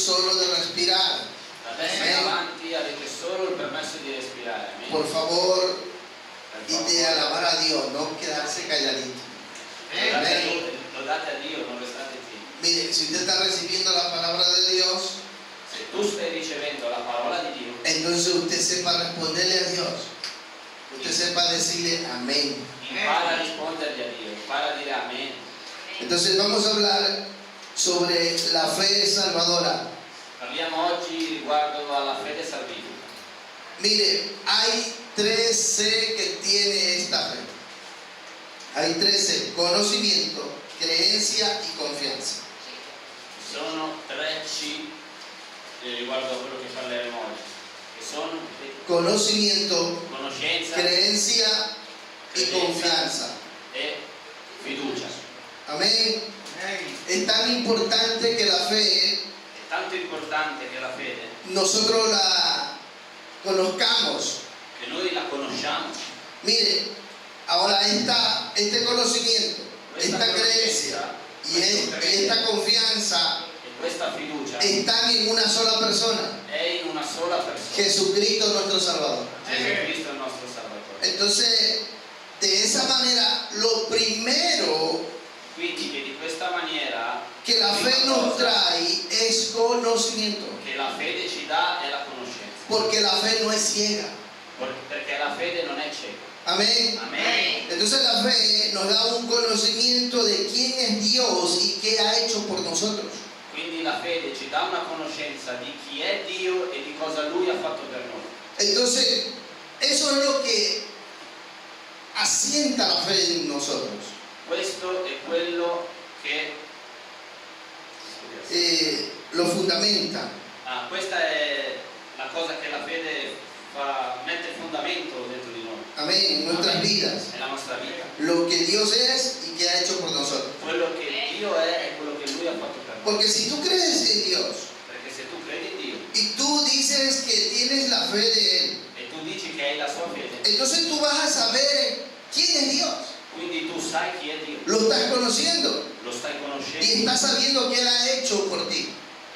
solo de respirar. Adesso in avanti avete solo il permesso di respirare. Amen. Por favor, Per y favore. de alabar a Dios, no quedarse calladito. Lodate a Dio, non restate zitti. Mire, si usted está recibiendo la palabra de Dios, Se tu stai ricevendo la parola di Dio, entonces usted sepa responderle a Dios. Usted sepa decirle amén. impara a rispondergli a Dio, impara a dire amen. Entonces vamos a hablar sobre la fe salvadora. Parliamo oggi riguardo alla fede salvifica. Mire, hay 3 C que tiene esta fe. Hay 3 C: conocimiento, creencia y confianza. Ci sono 3 C riguardo a quello che parleremo oggi, che sono Conocimiento, conoscenza, creencia y confianza. e fiducia. Amén. Es tan importante que la fe È tanto importante che la fede, nosotros la conozcamos. che noi la conosciamo. Mire, ahora este conocimiento, Questa esta creencia conoscenza, y esta confianza e questa fiducia están en una sola persona: è in una sola persona. Jesucristo nuestro Salvador. Gesù Cristo è il nostro Salvatore. Entonces, de esa manera, lo primero Quindi che di questa maniera que la prima fe nos cosa trae es conocimiento, che la fede ci dà è la conoscenza. porque la fe no es ciega. Perché la fede non è cieca. Amén. Amen. Entonces la fe nos da un conocimiento de quién es Dios y qué ha hecho por nosotros. Quindi la fede ci dà una conoscenza di chi è Dio e di cosa Lui ha fatto per noi. Entonces, eso es lo que asienta la fe en nosotros. Questo è quello che Lo fundamenta. questa è la cosa che la fede mette il fondamento dentro di noi. Amén. En nuestras vidas. Nella nostra vita. Lo que Dios es y qué ha hecho por nosotros. Quello che Dio è e quello che Lui ha fatto per noi. Porque si tú crees en Dios Perché se tu credi in Dio y tú dices que tienes la fe de Él, e tu dici che hai la sua fede, entonces tú vas a saber quién es Dios. quindi tu sai chi è Dio, Lo estás conociendo lo stai y conoscendo estás sabiendo qué Él ha hecho por ti.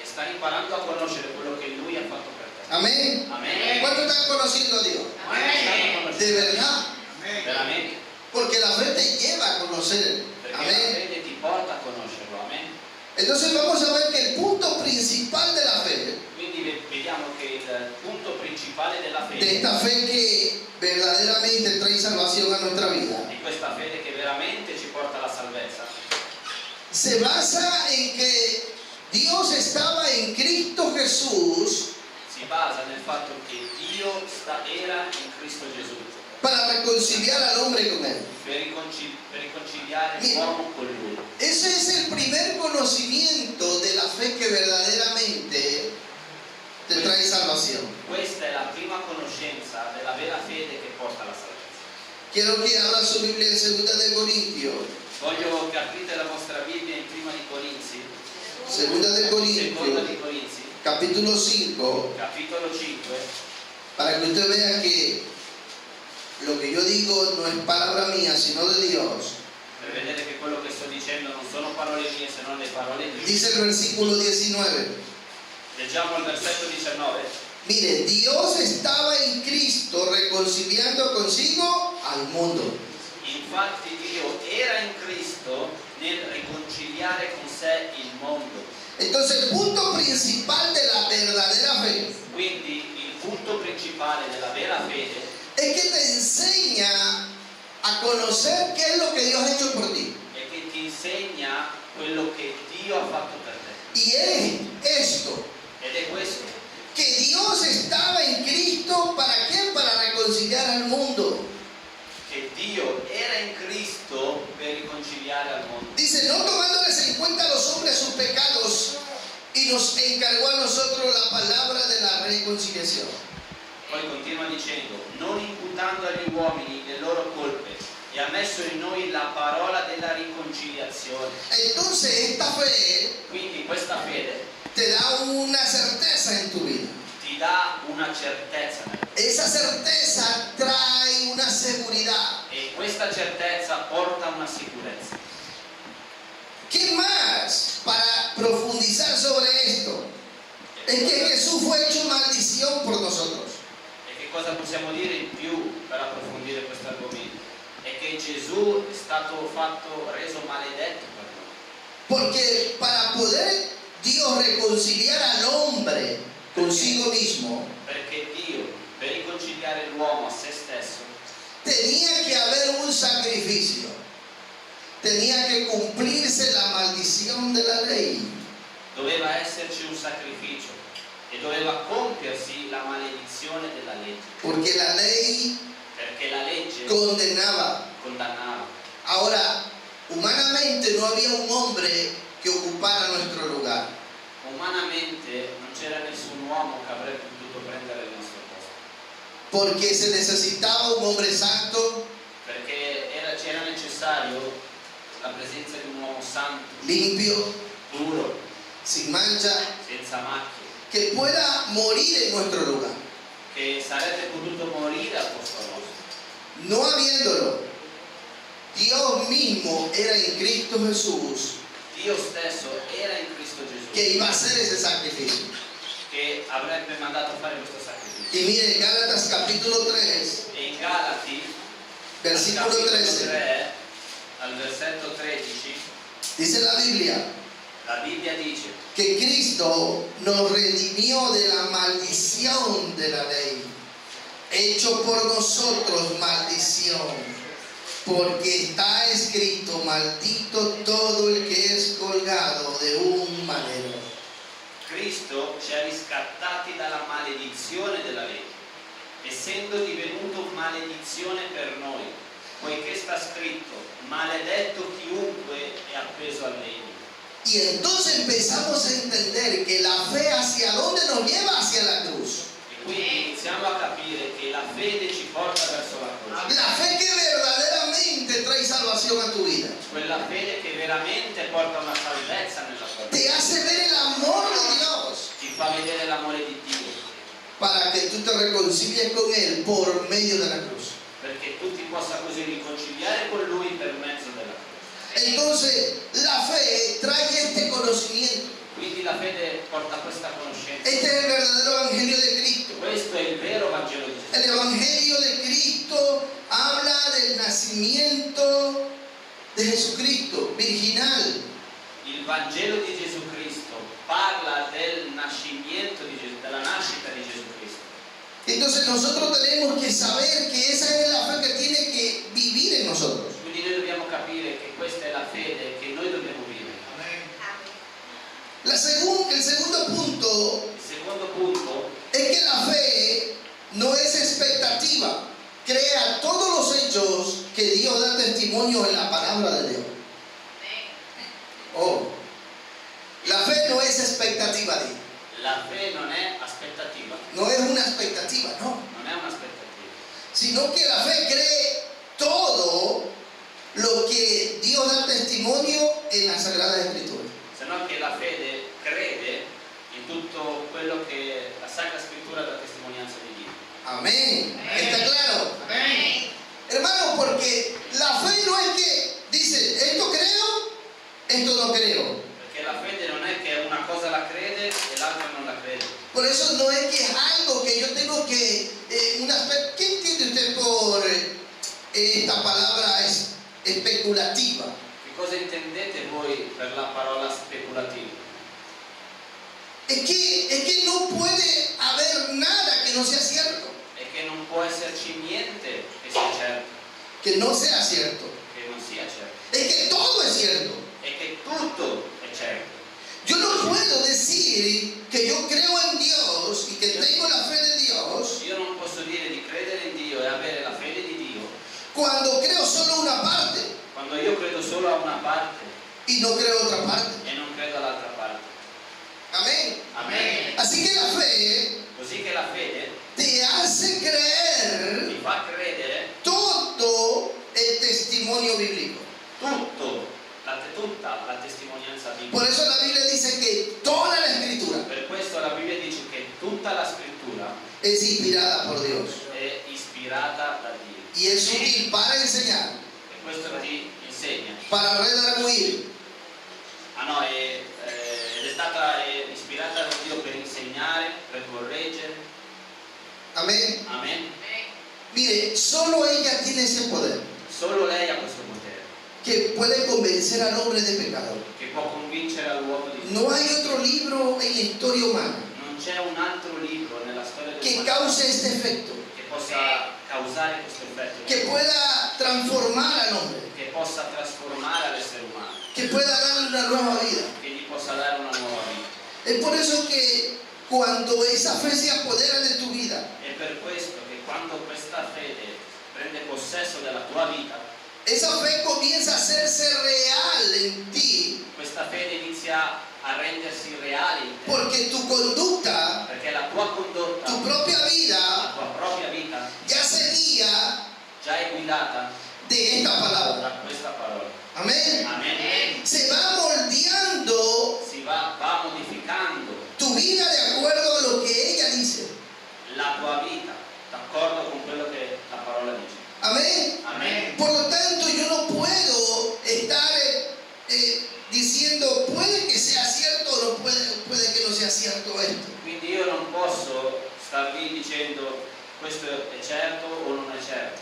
e stai imparando a conoscere quello che Lui ha fatto per te. Amén. Amen. ¿Cuánto están conociendo a Dios? Stanno De conoscendo verdad. veramente, Porque la fe te lleva a conocer. perché la Amén. fede ti porta a conoscerlo. Amen. Entonces vamos a ver que el punto principal de la fe, Quindi vediamo che il punto principale della de fede, esta fe que verdaderamente trae salvación a nuestra vida, di questa fede che veramente ci porta alla salvezza, se basa en que Dios estaba en Cristo Jesús si basa nel fatto che Dio era in Cristo Gesù para reconciliar al hombre con Él. per riconciliare l'uomo con Lui. Ese es el primer conocimiento de la fe que verdaderamente te trae salvación. Questa è la prima conoscenza della vera fede che porta alla salvezza. Quiero que abra su Biblia en 2 de Corintios. Voglio che aprite la vostra Bibbia in Prima di Corinzi, 2 de Seconda Corintios, di Corinzi, capítulo 5, capitolo 5, para que usted vea que lo que yo digo no es palabra mía, sino de Dios. per vedere che quello che sto dicendo non sono parole mie, se non le parole di Dio. Dice el versículo 19. Leggiamo il versetto 19. Mire, Dios estaba en Cristo reconciliando consigo al mundo. Infatti Dio era in Cristo nel riconciliare con sé il mondo. Entonces el punto principal de la verdadera fe Quindi il punto principale della vera fede es que te enseña a conocer qué es lo que Dios ha hecho por ti. è che ti insegna quello che Dio ha fatto per te. Y es esto, Ed è questo, que Dios estaba en Cristo, ¿para qué? Para reconciliar al mundo. che Dio era in Cristo per riconciliare al mondo. Dice, no tomándoles en cuenta a los hombres sus pecados, y nos encargó a nosotros la palabra de la reconciliación. Poi continua dicendo, non imputando agli uomini le loro colpe, e ha messo in noi la parola della riconciliazione. Entonces esta fe Quindi questa fede te da una certeza en tu vida. ti dà una certezza nella vita. Esa certeza trae una seguridad. E questa certezza porta una sicurezza. ¿Qué más? Para profundizar sobre esto, es que Jesús fue hecho maldición por nosotros. E che cosa possiamo dire in più per approfondire questo argomento? È che Gesù è stato reso maledetto per noi. Porque para poder Dios reconciliar al hombre consigo mismo, Perché Dio, per riconciliare l'uomo a se stesso, tenía que haber un sacrificio. Tenía que cumplirse la maldición de la ley. doveva esserci un sacrificio e doveva compiersi la maledizione della legge. Porque la ley Perché la legge condenaba. condannava. Ahora, humanamente no había un hombre que ocupara nuestro lugar. Umanamente non c'era nessun uomo che avrebbe potuto prendere il nostro posto. Porque se necesitaba un hombre santo, Perché c'era necessario la presenza di un uomo santo, limpio, puro, sin mancha, senza macchie, que pueda morir en nuestro lugar. che sarebbe potuto morire al posto nostro. No habiéndolo, Dios mismo era en Cristo Jesús Dio stesso era in Cristo que Gesù iba a hacer ese sacrificio. che avrebbe mandato a fare questo sacrificio. Y miren, Gálatas capítulo 3, E in Galati, al versículo capitolo 13, 3, al versetto 13, dice la Biblia la Bibbia dice que Cristo nos redimió de la maldición de la ley, hecho por nosotros maldición, porque está escrito: maldito todo el que es colgado de un madero. Cristo ci ha riscattati dalla maledizione della legge, essendo divenuto maledizione per noi, poiché sta scritto: maledetto chiunque è appeso al legno. Y entonces empezamos a entender que la fe hacia dónde nos lleva, hacia la cruz. E quindi iniziamo a capire che la fede ci porta verso la croce. La fe que verdaderamente trae salvación a tu vida. Quella fede che veramente porta una salvezza nella tua Te vita. hace ver el amor de Dios Ti fa vedere l'amore di Dio, para que tú te reconcilies con Él por medio de la cruz. perché tu ti possa così riconciliare con Lui per mezzo della croce. Entonces, la fe trae este conocimiento. Quindi la fede porta questa conoscenza. Este es el verdadero evangelio de Cristo. Questo è il vero Vangelo di El Gesù. evangelio de Cristo habla del nacimiento de Jesucristo, virginal. Il Vangelo di Gesù Cristo parla del nascimento di Gesù, della nascita di Gesù Cristo. Entonces nosotros tenemos que saber que esa es la fe que tiene que vivir en nosotros. Quindi noi dobbiamo capire che questa è la fede che noi dobbiamo vivere. El segundo punto Il secondo punto es que la fe no es expectativa, crea todos los hechos que Dios da testimonio en la palabra de Dios. Oh, la fe no es expectativa, la fe non è aspettativa, no es una expectativa, no, non è un'aspettativa, sino que la fe cree todo lo que Dios da testimonio en la Sagrada Escritura. se no che la fede crede in tutto quello che la Sacra Scrittura dà testimonianza di Dio. Amén. ¿Está claro? Hermano, porque la fe no es que dice, esto creo, esto no creo. Perché la fede non è che una cosa la crede e l'altra non la crede. Por eso no es que es algo que yo tengo que, ¿qué entiende usted por esta palabra especulativa? Che cosa intendete voi per la parola speculativa? Es que no puede haber nada que no sea cierto, È che non può esserci niente che sia certo, que no sea cierto. che non sia certo. Es que todo es cierto. È che tutto è certo. Yo no puedo decir que yo creo en Dios y que tengo la fe de Dios Io non posso dire di credere in Dio e avere la fede di Dio cuando creo solo una parte quando io credo solo a una parte y no creo otra parte. e non credo all'altra parte. Amén. Amen. Así que la fe Così che la fede te hace creer ti fa credere todo el testimonio bíblico. tutta la testimonianza Por biblica. eso la Biblia dice que toda la escritura Per questo la Bibbia dice che tutta la scrittura es inspirada por Dios è ispirata da Dio. y es útil para enseñar, E questo ti insegna. para redarguir, Ed è stata ispirata da Dio per insegnare, per correggere. Amén. Amen. Mire, solo ella tiene ese poder, Solo lei ha questo potere, que puede convencer al hombre de pecado. che può convincere all'uomo di No hay otro libro en la historia humana Non c'è un altro libro nella storia que dell'umanità cause este efecto, che possa causare questo effetto, que pueda transformar al hombre, che possa trasformare l'essere umano, que pueda darle una nueva vida. che gli possa dare una nuova vita. Es por eso que cuando esa fe se apodera de tu vida, È per questo che quando questa fede prende possesso della tua vita, esa fe comienza a hacerse real en ti, questa fede inizia a rendersi reale in te, porque tu conducta, perché la tua condotta, tu propia la vida, tua propria vita ya se guía già è guidata de esta palabra. da questa parola. Amén. Amen. Se va moldeando Si va modificando tu vida de acuerdo a lo que ella dice. la tua vita d'accordo con quello che la parola dice. Amén. Amen. Por lo tanto, yo no puedo estar diciendo, puede que sea cierto o no puede que no sea cierto esto. Quindi io non posso star lì dicendo questo è certo o non è certo.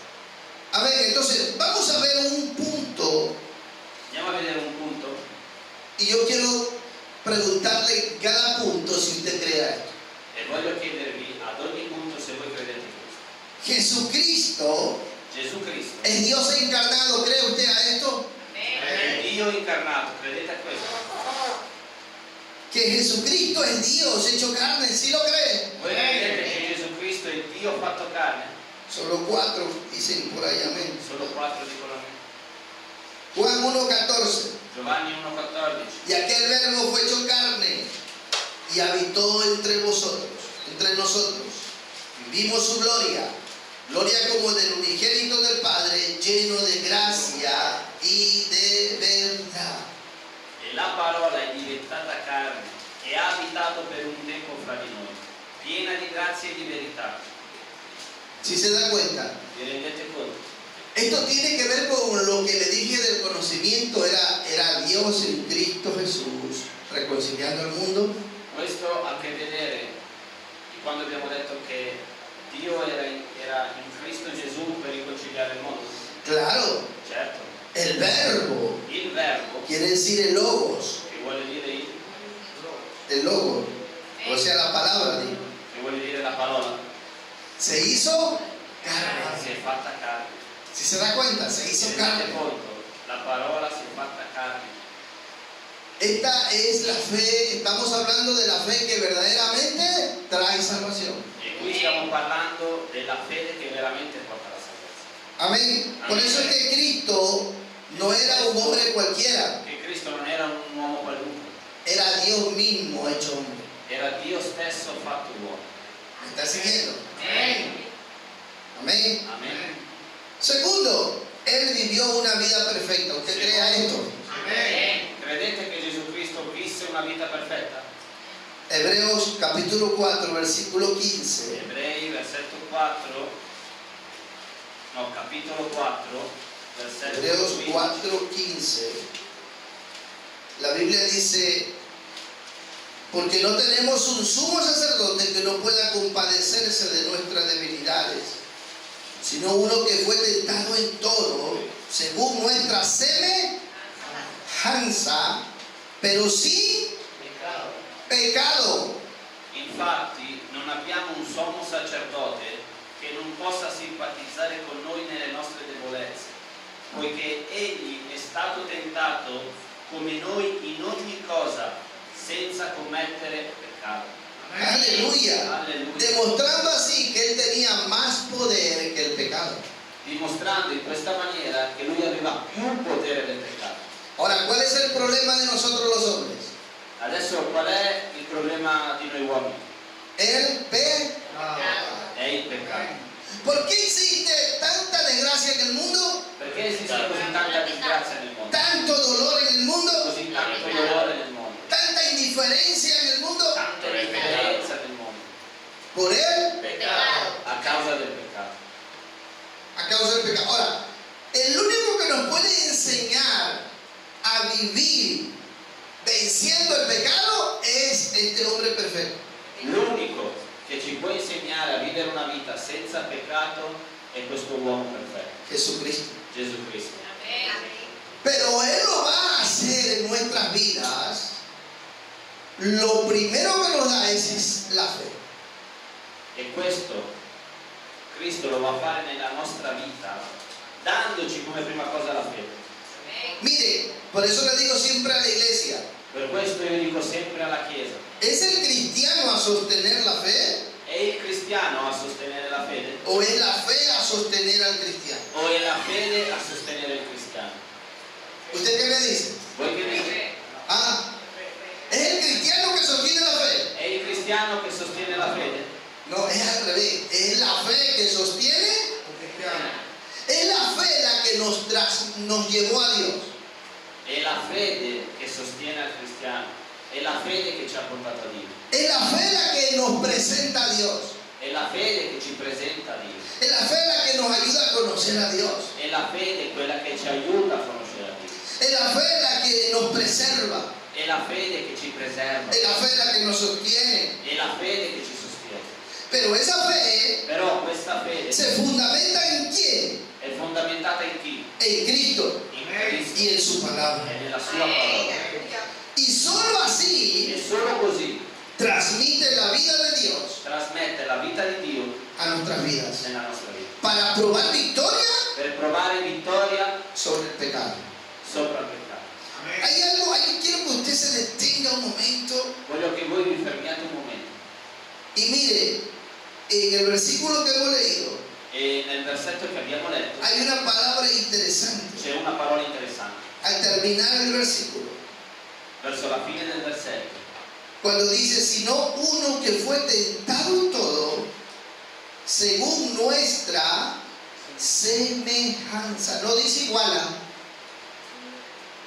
Amén. Entonces, vamos a ver un punto. Andiamo a vedere un punto Y yo quiero preguntarle cada punto si usted crea esto. e voglio chiedervi ad ogni punto se voi credete in questo. Jesucristo Gesù Cristo es Dios encarnado. ¿Cree usted a esto? è Dio incarnato, credete a questo? Que Jesucristo es Dios hecho carne. ¿Sí lo cree? Voi credete che Gesù Cristo è Dio fatto carne? Solo 4 dicen por ahí amén. Solo 4 dicono a me. Juan 1:14. Giovanni 1,14. Y aquel verbo fue hecho carne y habitó entre nosotros. Vimos su gloria, gloria como del unigénito del Padre, lleno de gracia y de verdad. E la parola è diventata carne e ha abitato per un tempo fra di noi, piena di grazia e di verità. Si se da cuenta, Vi rendete conto? esto tiene que ver con lo que le dije del conocimiento, era Dios en Cristo Jesús, reconciliando al mundo. Questo ha a che vedere quando abbiamo detto che Dio era in Cristo Gesù per riconciliare il mondo. Claro, Certo, el verbo il verbo, quiere decir el logos, che vuole dire el logo, o sea, la palabra, digo. che vuole dire la parola, Se hizo si carne. è fatta carne. Si se da cuenta, se Vi hizo rendete carne. conto? La parola si è fatta carne. Esta es la fe, estamos hablando de la fe que verdaderamente trae salvación. E qui stiamo parlando della fede che veramente porta alla salvezza. Amén. Por eso es que Cristo no era un hombre cualquiera, Che Cristo non era un uomo qualunque, era Dios mismo hecho hombre. era Dio stesso fatto uomo. ¿Me está siguiendo? Amen. Amén. Amen. Segundo, Él vivió una vida perfecta. ¿Usted crea esto? Credete che Gesù Cristo visse una vita perfetta? Hebreos capítulo 4, versículo 15. Ebrei, versetto 4, no, capitolo 4, versetto Hebreos 15. 4, 15. La Biblia dice, porque no tenemos un sumo sacerdote que no pueda compadecerse de nuestras debilidades, sino uno que fue tentado en todo, según nuestra semejanza, pero sin pecado. Infatti non abbiamo un sommo sacerdote che non possa simpatizzare con noi nelle nostre debolezze, poiché egli è stato tentato come noi in ogni cosa, senza commettere peccato. Aleluya. Alleluia. Demostrando así que Él tenía más poder que el pecado. Dimostrando in questa maniera che lui aveva più potere del peccato. Ahora, ¿cuál es el problema de nosotros los hombres? Adesso qual è il problema di noi uomini? El pecado. È il peccato. ¿Por qué existe tanta desgracia en el mundo? Perché esiste così tanta disgrazia nel mondo? Tanto dolor en el mundo, Così tanto dolore nel mondo? tanta indiferencia en el mundo, Tanta indifferenza nel mondo? por él, A causa del peccato. a causa del pecado. Ahora, el único que nos puede enseñar a vivir venciendo el pecado es este hombre perfecto. L'unico che ci può insegnare a vivere una vita senza peccato è questo uomo perfetto, Jesucristo. Gesù Cristo. Pero Él lo va a hacer en nuestras vidas. Lo primero que nos da es la fe. E questo Cristo lo va a fare nella nostra vita, dandoci come prima cosa la fede. Mire, por eso le digo siempre a la iglesia, Per questo io dico sempre alla Chiesa, ¿es el cristiano a sostener la fe è il cristiano a sostenere la fede o es la fe a sostener al cristiano? o è la fede a sostenere il cristiano? ¿Usted qué me dice? Voi che dite? Ah, ¿es el cristiano que sostiene la fe? È il cristiano che sostiene la fede? No, es al revés. Es la fe que sostiene. Es la fe la que nos llevó a Dios. È la fede che sostiene al cristiano, è la fede che ci ha portato a Dio, Es la fe la que nos presenta a Dios. è la fede che ci presenta a Dio, Es la fe la que nos ayuda a conocer a Dios. è la fede quella che ci aiuta a conoscere a Dio, Es la fe la que nos preserva. è la fede che ci preserva, Es la fe la que nos sostiene. è la fede che ci sostiene. Pero esa fe Però questa fede se fundamenta en quién? è fondamentata in chi? En Cristo In Cristo y en su palabra. e nella sua parola. Y solo así E solo così transmite la vida de Dios trasmette la vita di Dio a nuestras vidas. nella nostra vita, Para probar victoria per provare vittoria sobre el pecado. sopra il peccato. Hay algo, quiero que usted se detenga un momento Voglio che voi vi fermiate un momento. y mire, en el versículo que hemos leído E nel versetto che abbiamo letto hay una palabra interesante. c'è una parola interessante. Al terminar el versículo, Verso la fine del versetto, cuando dice, sino uno que fue tentado en todo, según nuestra semejanza. No dice igual,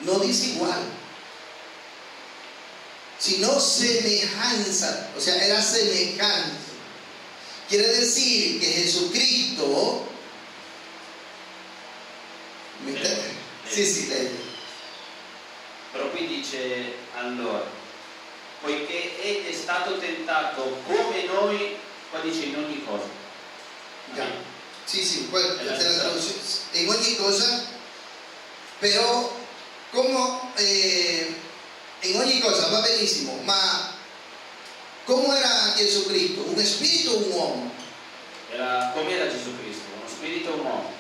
no dice igual, sino semejanza. O sea, era semejante. Quiere decir que Jesucristo, sì, lei. però qui dice allora, poiché egli è stato tentato come noi, qua dice in ogni cosa. Ya. Sí, pues, la traducción, en ogni cosa, pero como en ogni cosa va benissimo, ma ¿cómo era Jesucristo? ¿Un espíritu o un uomo? Com'era Gesù Cristo? Uno spirito o un uomo?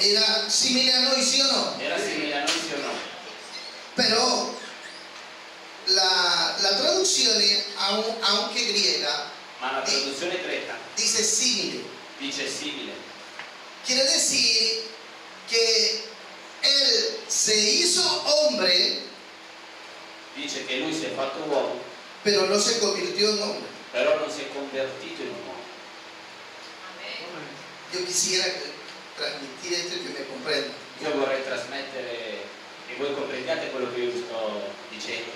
¿Era simile a noi, sí o no? Era simile a noi, sì o no? Pero la traducción, aunque griega, Ma la traduzione greca dice simile. dice simile. Quiere decir que Él se hizo hombre, Dice che lui si è fatto uomo, pero no se convirtió en hombre. però non si è convertito in un uomo. Yo quisiera transmitir esto y que me comprendan. Io vorrei trasmettere che voi comprendiate quello che io vi sto dicendo.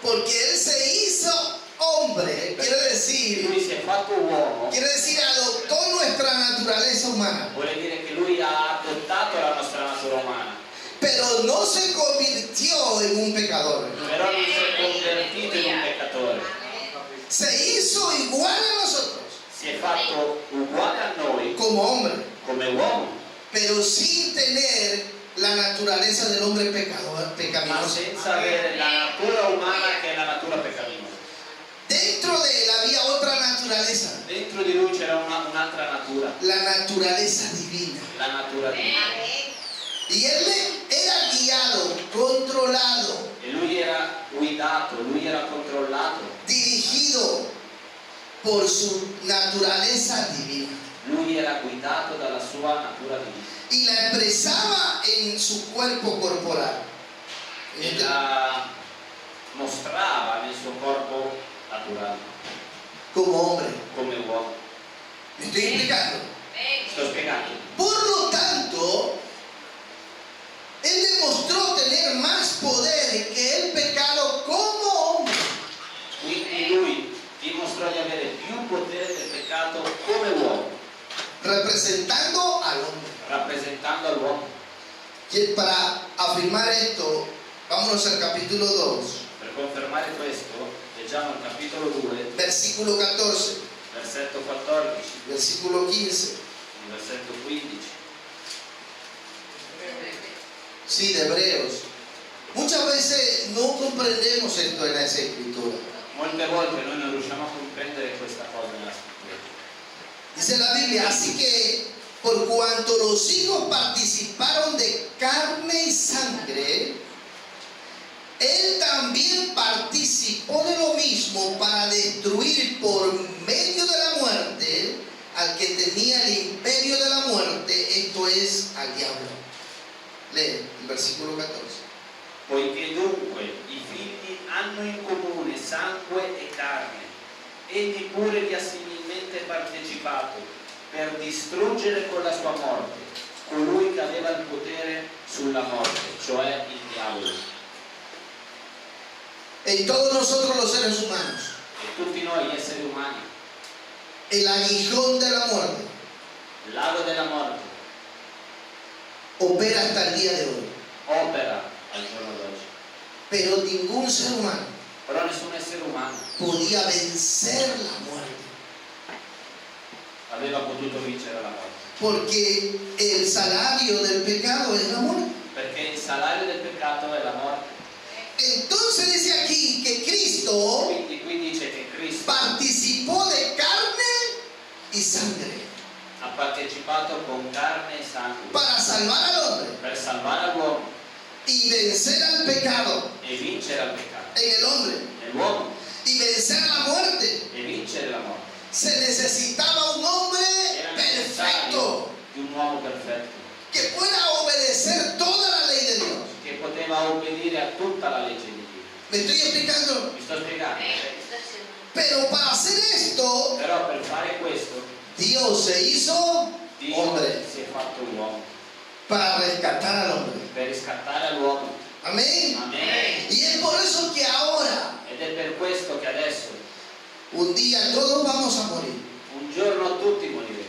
Porque Él se hizo hombre, Lui si è fatto uomo, quiere decir, adoptó nuestra naturaleza humana, vuole dire che lui ha adottato la nostra natura umana, pero no se convirtió en un pecador. però non si è convertito in un peccatore. Se hizo igual a nosotros, Si è fatto uguale a noi como hombre, come uomo, pero sin tener la naturaleza del hombre pecador, ma pecaminoso. senza avere la natura umana che è la natura peccaminosa. Dentro de Él había otra naturaleza, Dentro di lui c'era un'altra natura, la naturaleza divina. la natura divina. Y Él era guiado, controlado, E lui era guidato, lui era controllato, dirigido por su naturaleza divina. lui era guidato dalla sua natura divina. Y la expresaba en su cuerpo corporal. E la mostrava nel suo corpo naturale, Como hombre. come uomo. ¿Me estoy explicando? Sto spiegando. Por lo tanto, Él demostró tener más poder que el pecado como hombre. Quindi lui dimostrò di avere più potere del peccato come uomo, Representando al hombre. rappresentando all'uomo. Y para afirmar esto, vámonos al capítulo 2. Per confermare questo, leggiamo il capitolo 2, versículo 14, versetto 14, versículo 15. il versetto 15. Sí, de Hebreos. Muchas veces no comprendemos esto en esa escritura. Molte volte noi non riusciamo a comprendere questa cosa nella scrittura. Dice la Biblia, así que por cuanto los hijos participaron de carne y sangre, Él también participó de lo mismo para destruir por medio de la muerte al que tenía el imperio de la muerte, esto es, al diablo. Lee el versículo 14. Poiché dunque i figli hanno in comune sangue e carne, egli pure vi ha similmente partecipato per distruggere con la sua morte colui che aveva il potere sulla morte, cioè il diavolo. En todos nosotros los seres humanos, E tutti noi, gli esseri umani, el aguijón de la muerte l'ago della morte opera hasta el día de hoy. opera al giorno d'oggi, Pero ningún ser humano però nessun essere umano podía vencer la muerte. aveva potuto vincere la morte, Porque el salario del pecado es la muerte. perché il salario del peccato è la morte. Entonces dice aquí que Cristo Quindi qui dice che Cristo participó de carne y sangre ha partecipato con carne e sangue para salvar al hombre per salvare l'uomo y vencer al pecado e vincere al peccato en el hombre nell'uomo y vencer la muerte. e vincere la morte. Se necesitaba un hombre Era perfecto necessario di un uomo perfetto que pueda obedecer toda la ley de Dios. che poteva obbedire a tutta la legge di Dio. ¿Me estoy explicando? Mi sto spiegando? Pero para hacer esto, Però per fare questo Dios se hizo Dio hombre si è fatto uomo para rescatar al hombre. per riscattare all'uomo. Amén. Amen. Y es por eso que ahora, Ed è per questo che adesso un día, todos vamos a morir. un giorno tutti moriremo.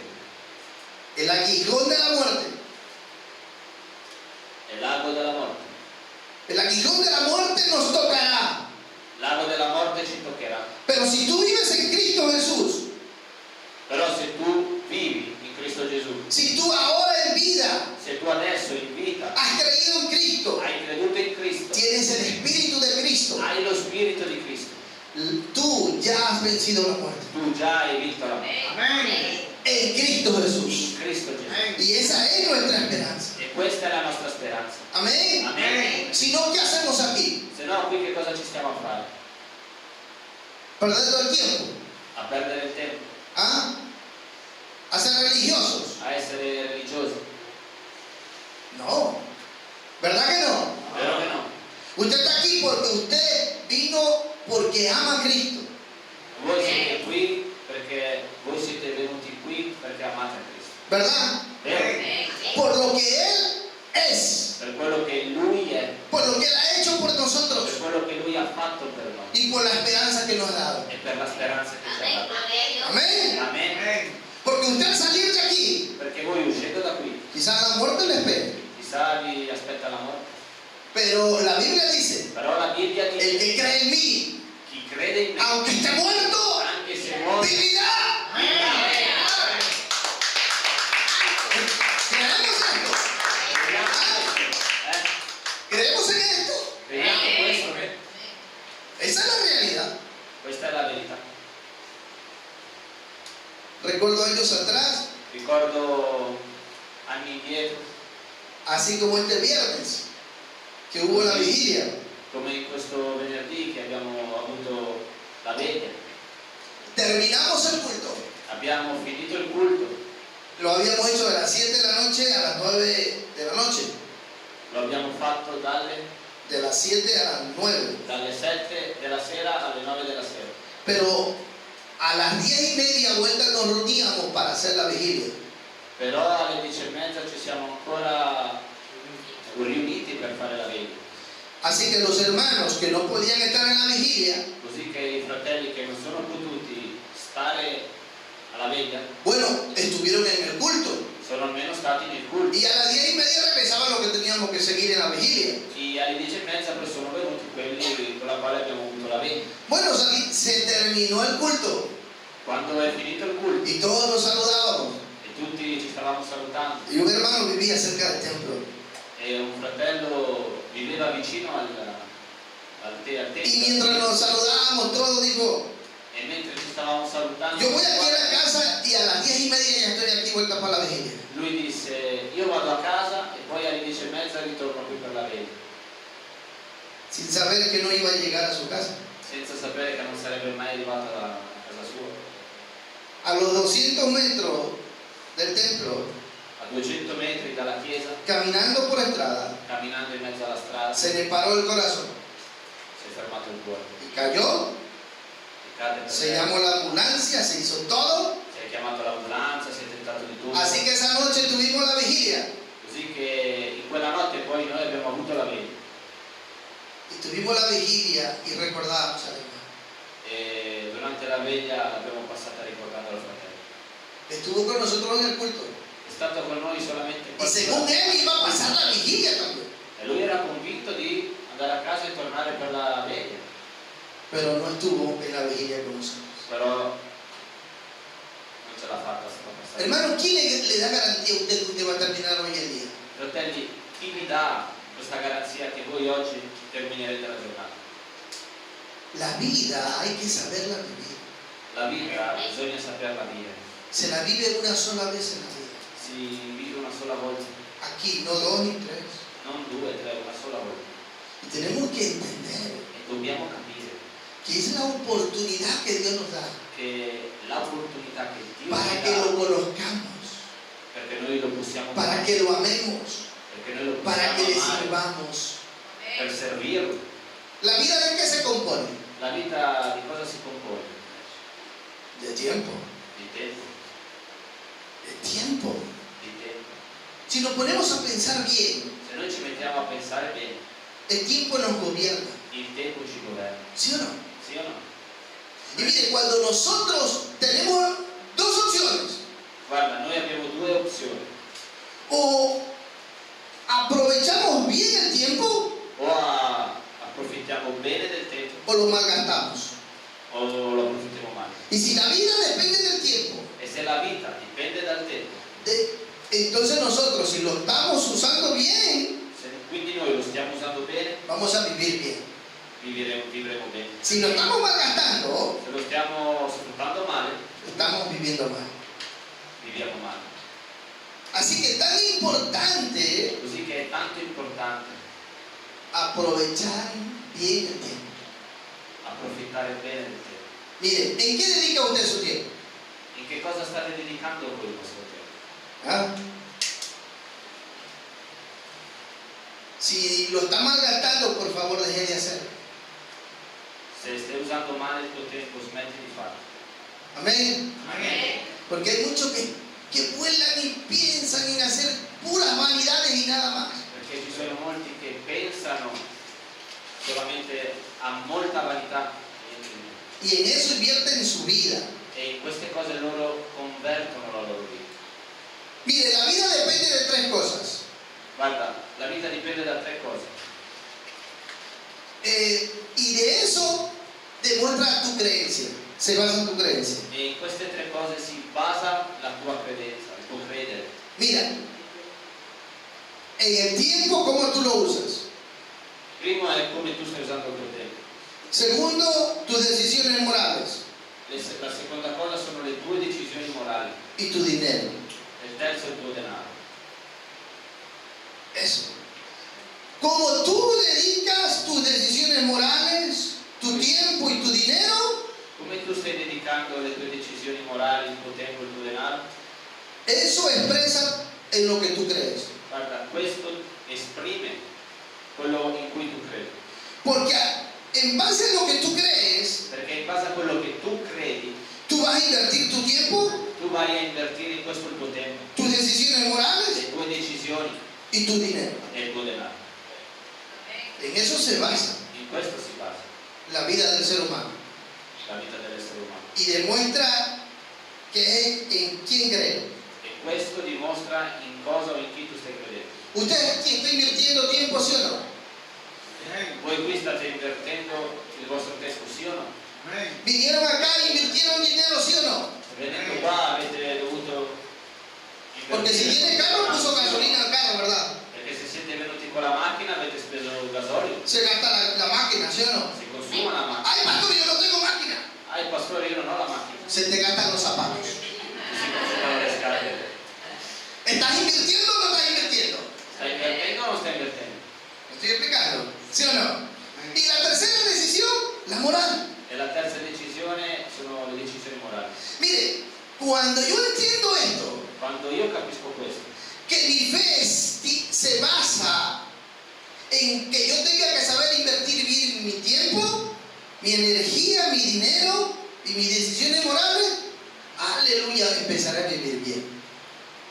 El aguijón de la muerte. È l'ago della morte. El aguijón de la muerte nos tocará. L'ago della morte ci toccherà. Pero si tú vives en Cristo Jesús, Però se tu vivi in Cristo Gesù, si tú ahora en vida se tu adesso in vita has creído en Cristo, hai creduto in Cristo, tienes el Espíritu de Cristo, hai lo Spirito di Cristo, tú ya has vencido la muerte. tu già hai vinto la morte. En Cristo Jesús. In Cristo Gesù. Y esa es nuestra esperanza. E questa è la nostra speranza. Amén. Amen. Si no, ¿qué hacemos aquí? Se no, qui che cosa ci stiamo a fare? Perdiendo el tiempo. A perdere il tempo, ¿Ah? ¿A ser religiosos? a essere religiosi. No. ¿Verdad que no? Vero che no? Usted está aquí porque usted vino porque ama a Cristo. Voi siete qui perché voi siete venuti qui perché amate Cristo. ¿Verdad? Vero? Por lo que Él es. Per quello che Lui è, Por lo que Él ha hecho por per nosotros. quello che Lui ha fatto per noi Y por la esperanza que nos ha dado. e per la speranza che ci ha dato. Amén. Amen. Porque usted al salir de aquí, Perché voi uscendo da qui, quizás la muerte le espera. chissà vi aspetta la morte. Pero la Biblia dice, Però la Bibbia el dice, que cree en mí, chi crede in me, aunque esté muerto, anche se muore, vivirá. ¿Creemos esto? ¿Creemos en esto? Crediamo questo? Esa es la realidad. Questa è la verità. Recuerdo años atrás, Ricordo anni indietro, así como este viernes, que hubo la vigilia. come in questo venerdì che abbiamo avuto la veglia. Terminamos el culto. Abbiamo finito il culto, Lo habíamos hecho de las 7 de la noche a las 9 de la noche. lo abbiamo fatto De las 7 a las 9. dalle 7 della sera alle 9 della sera. Pero a las 10:30 vuelta nos reuníamos para hacer la vigilia. Però alle 10:30 ci siamo ancora riuniti per fare la veglia. Así que los hermanos que no podían estar en la vigilia, Così che i fratelli che non sono potuti stare alla veglia bueno, estuvieron en el culto. sono almeno stati nel culto. Y a las 10:30 regresaba lo que teníamos que seguir en la vigilia. E alle 10:30 poi sono venuti quelli con la quale abbiamo avuto la veglia. Bueno, se terminó el culto Quando è finito il culto y todos nos saludábamos. e tutti ci stavamo salutando Y un hermano vivía cerca del templo. e un fratello viveva vicino al Y tempio mientras nos saludábamos, todos dijo, e mentre ci stavamo salutando yo voy aquí a la casa y a las 10:30 ya estoy aquí vuelta para la vigilia. lui disse io vado a casa e poi alle 10:30 ritorno qui per la veglia, Sin saber que no iba a llegar a su casa. senza sapere che non sarebbe mai arrivato a casa sua. A los 200 metros del templo, A 200 metri dalla chiesa, caminando por la estrada, camminando in mezzo alla strada, se le paró el corazón si è fermato il cuore y cayó. e cade per Se terra. llamó la ambulancia, se hizo todo. Si è chiamato l'ambulanza, si è tentato di tutto. Así que esa noche tuvimos la vigilia Così che in quella notte poi noi abbiamo avuto la veglia y tuvimos la vigilia y recordamos al hermano. e durante la veglia l'abbiamo passata ricordando al fratello. Estuvo con nosotros en el culto È stato con noi solamente y qualche según ora. él iba a pasar la vigilia también, E lui era convinto di andare a casa e tornare per la veglia, pero no estuvo en la vigilia con nosotros. però non ce l'ha fatta sta passata. Hermano, ¿quién le da garantía a usted que usted va a terminar hoy el día? Fratelli, chi vi dà questa garanzia che voi oggi terminerete la giornata? La vida hay que saberla vivir. La vita bisogna saperla vivere. Se la vive una sola vez en la vida. Si vive una sola volta, Aquí, no dos ni tres. non due, tre, una sola volta. Y tenemos que entender E dobbiamo capire que es la oportunidad que Dios nos da che l'opportunità che Dio para ci que lo dà, conozcamos, perché noi lo possiamo para fare, que lo amemos, perché noi lo para que possiamo le amare, sirvamos. per servirlo. ¿La vida de qué se compone? La vita di cosa si compone? De tiempo. Di tempo, De tiempo. di tempo. Si nos ponemos a pensar bien, Se noi ci mettiamo a pensare bene, el tiempo nos gobierna, il tempo ci governa, ¿sí o no? sì o no? Y mire, cuando nosotros tenemos dos opciones, Guarda, noi abbiamo due opzioni: o aprovechamos bien el tiempo approfittiamo bene del tempo o lo malgastamos. o lo approfittiamo male. Y si la vida depende del tiempo, E se la vita dipende dal tempo, entonces nosotros, si lo estamos usando bien, quindi noi lo stiamo usando bene, vamos a vivir bien. vivremo bene. Si lo estamos malgastando, Se lo stiamo sfruttando male, estamos viviendo mal. viviamo male. Así que es tan importante Così che è tanto importante aprovechar bien el tiempo. approfittare bene del tempo. Mire, ¿en qué dedica usted su tiempo? In che cosa state dedicando voi il vostro tempo? ¿Ah? Si lo está malgastando, por favor, deje de hacerlo. Se stai usando male il tuo tempo, smetti di farlo. Amén. Magari. Porque hay muchos que vuelan y piensan en hacer puras vanidades y nada más. Perché ci sono molti che pensano solamente a molta vanità Y en eso invierten su vida. e in queste cose loro convertono la loro vita. Mire, la vida depende de tres cosas. Guarda, la vita dipende da tre cose Y de eso demuestra tu creencia. Se basa en tu creencia. e in queste tre cose si basa la tua credenza, il tuo credere. Mira, en el tiempo, ¿cómo tú lo usas? Primo è come tu stai usando il tuo tempo. Segundo, tus decisiones morales La seconda cosa sono le tue decisioni morali. y tu dinero. Il terzo è il tuo denaro. Eso. Como tú dedicas tus decisiones morales, tu tiempo y tu dinero, Come tu stai dedicando le tue decisioni morali, il tuo tempo, il tuo denaro, eso expresa en lo que tú crees. guarda, questo esprime quello in cui tu credi. Porque en base a lo que tú crees, Perché in base a quello che tu credi, tú vas a invertir tu tiempo, tu vai a invertire in questo il tuo tempo, tus decisiones morales le tue decisioni y tu dinero. e il tuo denaro. En eso se basa In questo si basa la vida del ser humano. la vita dell'essere umano. Y demuestra que es en quién cree. E questo dimostra dimostra in cosa o in chi tu stai credendo. Usted aquí está invirtiendo tiempo, ¿sí o no? Voi qui state invertendo il vostro tempo, sì o no? Vinieron acá e invirtieron dinero, ¿sí o no? Venendo qua avete dovuto Porque si viene carro, puso gasolina al carro, ¿verdad? Perché se siete venuti con la macchina avete speso il gasolio, Se gasta la máquina, ¿sí o no? si consuma la macchina. Ay, pastor, yo no tengo máquina. Il pastore, io non ho la macchina, Se te gastan los zapatos. si consumano le scarpe. ¿Estás invirtiendo o no estás invirtiendo? Stai invertendo o non stai invertendo? ¿Me estoy explicando? ¿Sí o no? Y la tercera decisión, la moral. E la terza decisione sono le decisioni morali. Mire, cuando yo entiendo esto, Quando io capisco questo, que mi fe se basa en que yo tenga que saber invertir bien mi tiempo, mi energía, mi dinero y mis decisiones morales, aleluya, empezaré a vivir bien.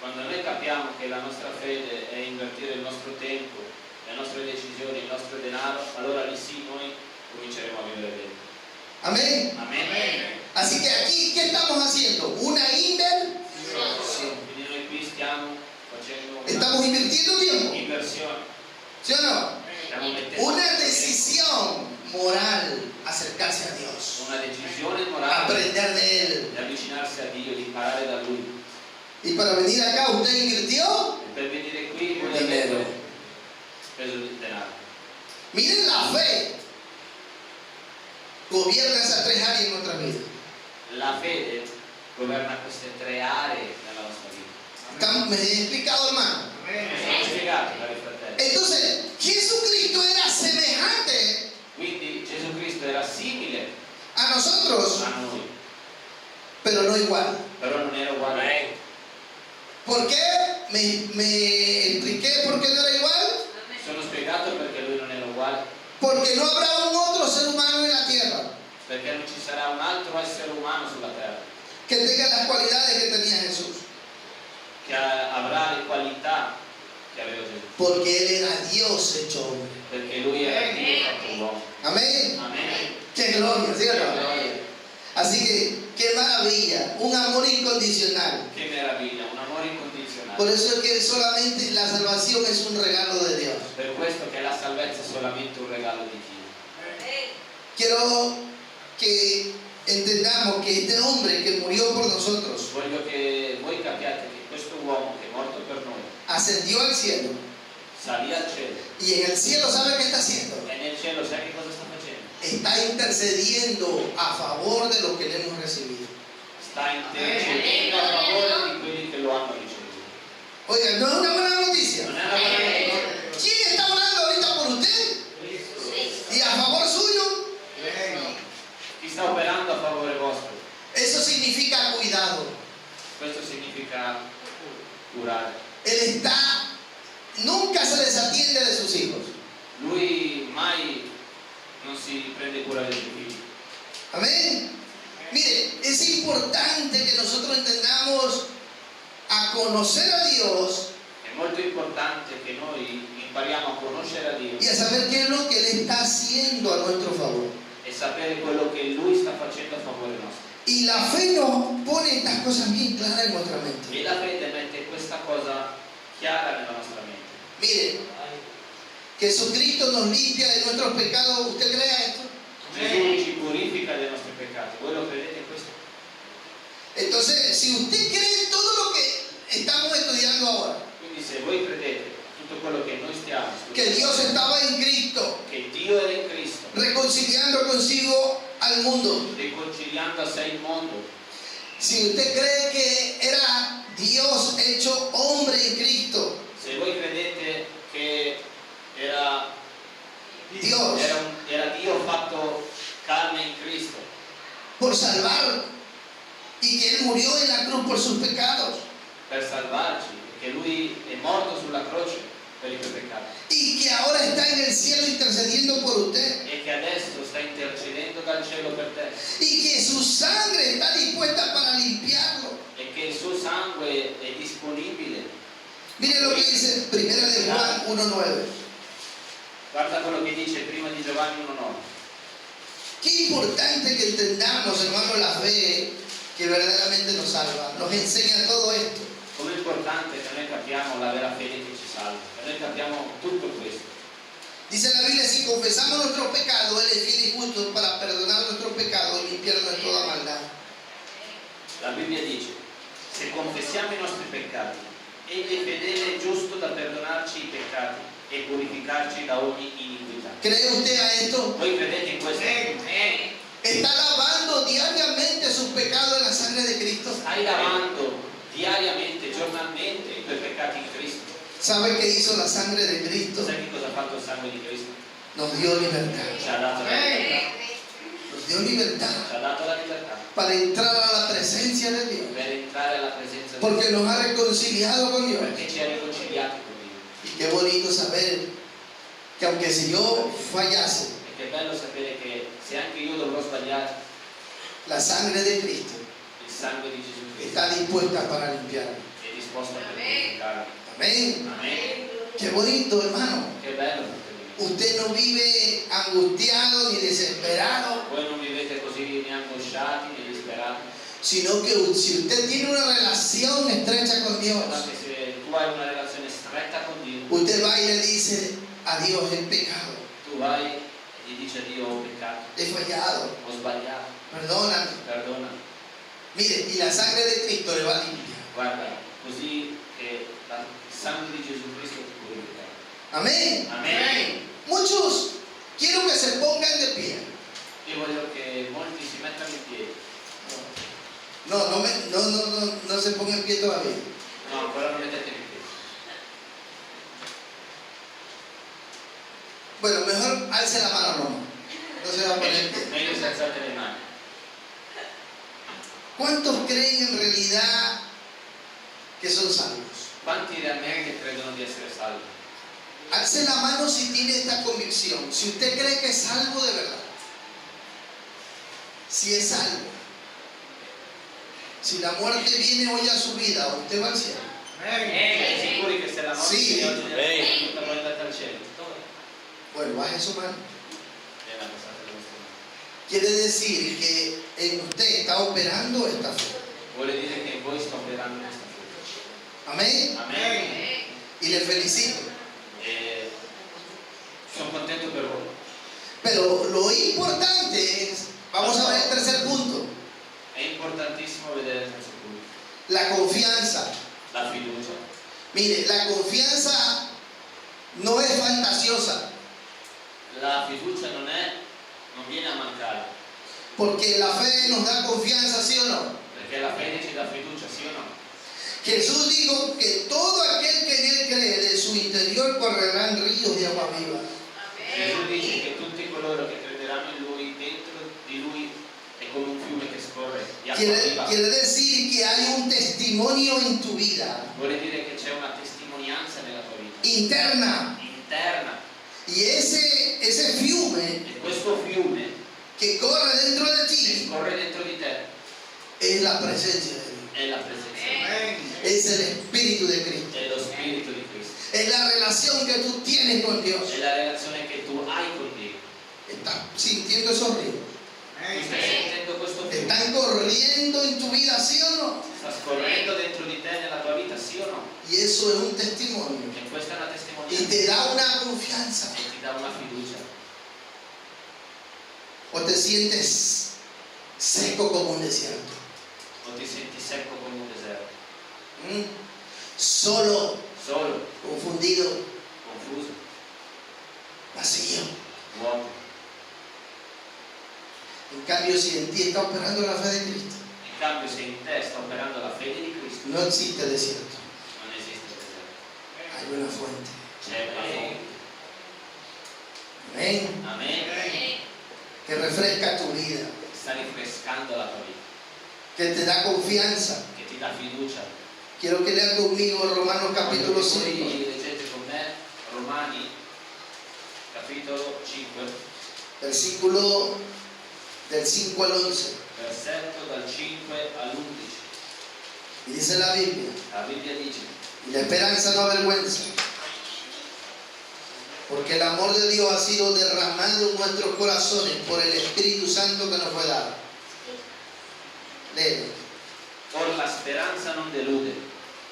quando noi capiamo che la nostra fede è invertire il nostro tempo, le nostre decisioni, il nostro denaro, allora lì sì noi cominceremo a vivere bene. Amén. Amen. Así que aquí, ¿qué estamos haciendo? Una inversión. Quindi noi qui stiamo facendo Estamos invirtiendo tiempo, inversione, ¿sí o no? stiamo mettendo Una decisión moral, acercarse a Dios, una decisione morale aprender de Él. di avvicinarsi a Dio, di imparare da Lui. Y para venir acá, ¿usted invirtió? E per venire qui voi Dinero. avete speso il denaro. Miren la fe. Gobierna esas tres áreas en nuestra vida. La fede governa queste tre aree nella nostra vita. ¿Me he explicado, hermano? Sono spiegato, cari fratelli. Entonces, Jesucristo era semejante Quindi Gesù Cristo era simile a nosotros, a noi, pero no igual. però non era uguale a noi. ¿Por qué? Me expliqué por qué no era igual. Sono spiegato perché lui non era uguale, Porque no habrá un otro ser humano en la tierra perché non ci sarà un altro essere umano sulla terra que tenga las cualidades que tenía Jesús. che avrà le qualità che aveva Gesù, Porque Él era Dios hecho hombre. perché lui era Dio fatto uomo. Amén. Amen. Qué gloria, ¿sí o no? Gloria. Así que, qué maravilla. Un amor incondicional. Che meraviglia, un amore incondizionato. Por eso es que solamente la salvación es un regalo de Dios. Per questo che la salvezza è solamente un regalo di Dio. Quiero que entendamos que este hombre que murió por nosotros Voglio che voi capiate che questo uomo che è morto per noi ascendió al cielo salì al cielo y en el cielo, ¿sabe qué está haciendo? e nel cielo sai che cosa sta facendo? Está intercediendo a favor de lo que le hemos recibido. Sta intercedendo a favore di quelli che lo hanno ricevuto. Oiga, ¿no es una buena noticia? Non è una buona notizia? ¿Quién está orando ahorita por usted? ¿Y a favor suyo? Chi sta operando a favore vostro? Eso significa cuidado. Questo significa curare. Él nunca se desatiende de sus hijos. Lui mai non si prende cura dei suoi figli. Amén. Mire, es importante que nosotros entendamos a conocer a Dios È molto importante che noi impariamo a conoscere a Dio y a saber qué es lo que Él está haciendo a nuestro favor. e sapere quello che Lui sta facendo a favore nostro. Y la fe nos pone estas cosas bien claras en nuestra mente. E la fede mette questa cosa chiara nella nostra mente. Mire, Jesucristo nos limpia de nuestros pecados. ¿Usted cree esto? Gesù ci purifica dai nostri peccati. Voi lo credete questo? Entonces, si usted cree todo lo que estamos estudiando ahora, Quindi se voi credete tutto quello che noi stiamo que studiando, Dios estaba en Cristo, che Dio era in Cristo, reconciliando consigo al mundo. riconciliando a sé il mondo, Si usted cree que era Dios hecho hombre en Cristo, se voi credete che era Dios, Dio fatto carne in Cristo, por salvar, y que Él murió en la cruz por sus pecados, per salvarci, che Lui è morto sulla croce per i tuoi peccati y que ahora está en el cielo intercediendo por usted, e che adesso sta intercedendo dal cielo per te y que su sangre está dispuesta para limpiarlo. e che il suo sangue è disponibile. Mire lo que dice 1 de Juan 1:9. Guarda quello che dice prima di Giovanni 1,9. Qué importante que entendamos, hermano, la fe que verdaderamente nos salva. Nos enseña todo esto. Come è importante che noi capiamo la vera fede che ci salva. E noi capiamo tutto questo. Dice la Biblia, si confesamos nuestros pecados, Él es fiel y justo para perdonar nuestros pecados y limpiarnos de toda maldad. La Bibbia dice, se confessiamo i nostri peccati, Egli è fedele e giusto da perdonarci i peccati e purificarci da ogni iniquità. ¿Cree usted a esto? Voi credete in questo? ¿Está lavando diariamente sus pecados en la sangre de Cristo? Stai lavando diariamente, giornalmente i tuoi peccati in Cristo. ¿Sabe qué hizo la sangre de Cristo? Sai che cosa ha fatto il sangue di Cristo? Nos dio libertad. Ci ha dato la libertà. Nos dio libertad Ci ha dato la libertà para entrar a la presencia de Dios. per entrare alla presenza di Porque Dio. nos ha reconciliado con Dios. Perché ci ha riconciliati con Dio. Y qué bonito saber que aunque si yo fallase, E che bello sapere che se anche io dovrò sbagliare, la sangre de Cristo il sangue di Gesù Cristo está dispuesta para limpiarme. è disposto per purificarmi. Amén. Amen. Qué bonito, hermano. Che bello, fratelli miei. Usted no vive angustiado ni desesperado, Voi non vivete così né angosciati né disperati, sino que si usted tiene una relación estrecha con Dios, ma che se tu hai una relazione stretta con Dio, usted va y le dice a Dios, he pecado, tu vai e gli dici a Dio ho peccato, he fallado, ho sbagliato, perdóname. perdona. Mire, y la sangre de Cristo le va a limpiar. Guarda, così che il sangue di Gesù Cristo ti purifica. Amén. Amen. Muchos quiero que se pongan de pie. Io voglio che molti si mettano in piedi. No se pongan en pie todavía. No, ancora non mettete in piedi. Bueno, mejor alce la mano, no se va a poner en pie. Meglio se alzate le mani. ¿Cuántos creen en realidad que son salvos? Quanti realmente credono di essere salvi? Alce la mano si tiene esta convicción. Si usted cree que es salvo de verdad. Si es salvo. Si la muerte viene hoy a su vida, usted va al cielo. Siete sicuri che se la morte Sì. di oggi nella tutta voi andate al cielo? Bueno, baje su mano. Bene, abbassate le vostre mani. Quiere decir que en usted está operando esta fe. Vuole dire che in voi sta operando questa fede. Amén. Amen. Y le felicito. E sono contento per voi. Pero lo importante es, vamos a ver el tercer punto, È importantissimo vedere il terzo punto. la confianza. La fiducia. Mire, la confianza no es fantasiosa, La fiducia non viene a mancare, porque la fe nos da confianza, ¿sí o no? perché la fede ci dà fiducia, sì o no? Jesús dijo que todo aquel que en él cree, de su interior correrán ríos de agua viva. Gesù dice che tutti coloro che crederanno in Lui, dentro di Lui è come un fiume che scorre di acqua viva. Quiere decir que hay un testimonio en tu vida Vuole dire che c'è una testimonianza nella tua vita interna, interna, y ese fiume e questo fiume que corre dentro de che ti scorre dentro di te es la presencia de Dios, è la presenza di Dio, es el Espíritu de Cristo, è lo Spirito di Cristo, es la relación que tú tienes con Dios. è la relazione che tu hai con Dio. Estás sintiendo esos ríos, Tu stai sentendo questo fiume? están corriendo en tu vida, ¿sí o no? Sta scorrendo dentro di te nella tua vita, sì o no? Y eso es un testimonio E questa è una y testimonianza te da una confianza. e ti dà una fiducia. O te sientes seco como un desierto, O ti senti secco come un deserto, ¿Mm? Solo, solo, confundido, confuso, vacío. vuoto. En cambio, si en ti está operando la fe de Cristo, In cambio, se in te sta operando la fede di Cristo, no existe desierto, non esiste deserto. hay una fuente. C'è una fonte. Amén. Amen. Que refresca tu vida, Sta rinfrescando la tua vita, que te da confianza. che ti dà fiducia. Quiero que lean conmigo Romanos capítulo Voi 5, leggete con me Romani, capitolo 5, versículo del 5 al 11. versetto dal 5 all'11. Y dice la Biblia, La Bibbia dice: y la esperanza no avergüenza, porque el amor de Dios ha sido derramado en nuestros corazones por el Espíritu Santo que nos fue dado. Léelo. Or la speranza non delude,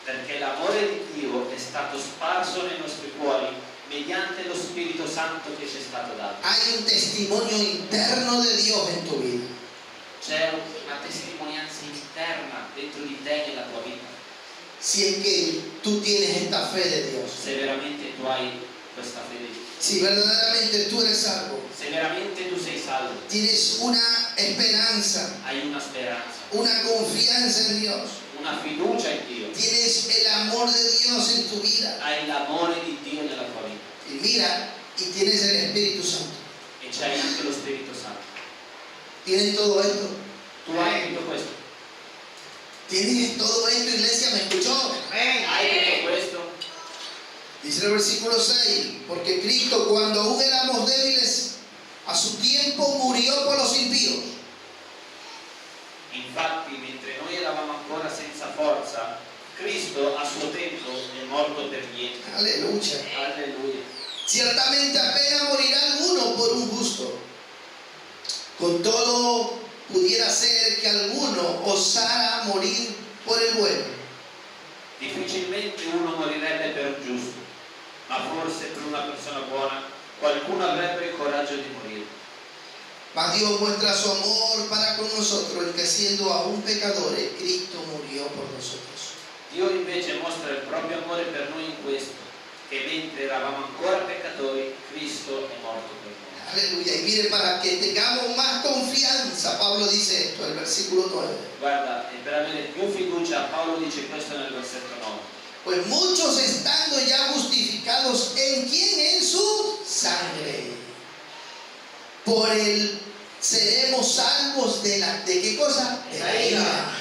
perché l'amore di Dio Dio è stato sparso nei nostri cuori mediante lo Spirito Santo che ci è stato dato. Hay un testimonio interno de Dios en tu vida. C'è una testimonianza interna dentro di te nella tua vita. Si es que tú tienes esta fe de Dios. Se veramente tu hai questa fede, Si verdaderamente tú eres salvo, se veramente tu sei salvo, tienes una esperanza, hai una speranza, una confianza en Dios, una fiducia in Dio, tienes el amor de Dios en tu vida. hai l'amore di Dio nella tua vita Y mira, y tienes el Espíritu Santo. e c'hai anche lo Spirito Santo. Tienes todo esto. Tu hai tutto questo? Tienes todo esto, iglesia, ¿me escuchó? Hai tutto questo? Dice el versículo 6, porque Cristo cuando aún éramos débiles, a su tiempo murió por los impíos. Infatti, mentre noi eravamo ancora senza forza, Cristo a suo tempo è morto per gli enti. Aleluya. Alleluia. Ciertamente apenas morirá alguno por un justo. Con todo pudiera ser que alguno osara morir por el bueno. Difficilmente uno morirebbe per un giusto, ma forse per una persona buona qualcuno avrebbe il coraggio di morire. Mas Dios muestra su amor para con nosotros, el que siendo aún pecadores, Cristo murió por nosotros. Dio invece mostra il proprio amore per noi in questo, che mentre eravamo ancora peccatori, Cristo è morto per noi. Aleluya. Y mire, para que tengamos más confianza, Pablo dice esto, el versículo 9. Guarda, e per avere più fiducia, Paolo dice questo nel versetto 9. Pues muchos estando ya justificados en quién, en su sangre. Por él seremos salvos de qué cosa? De la ira.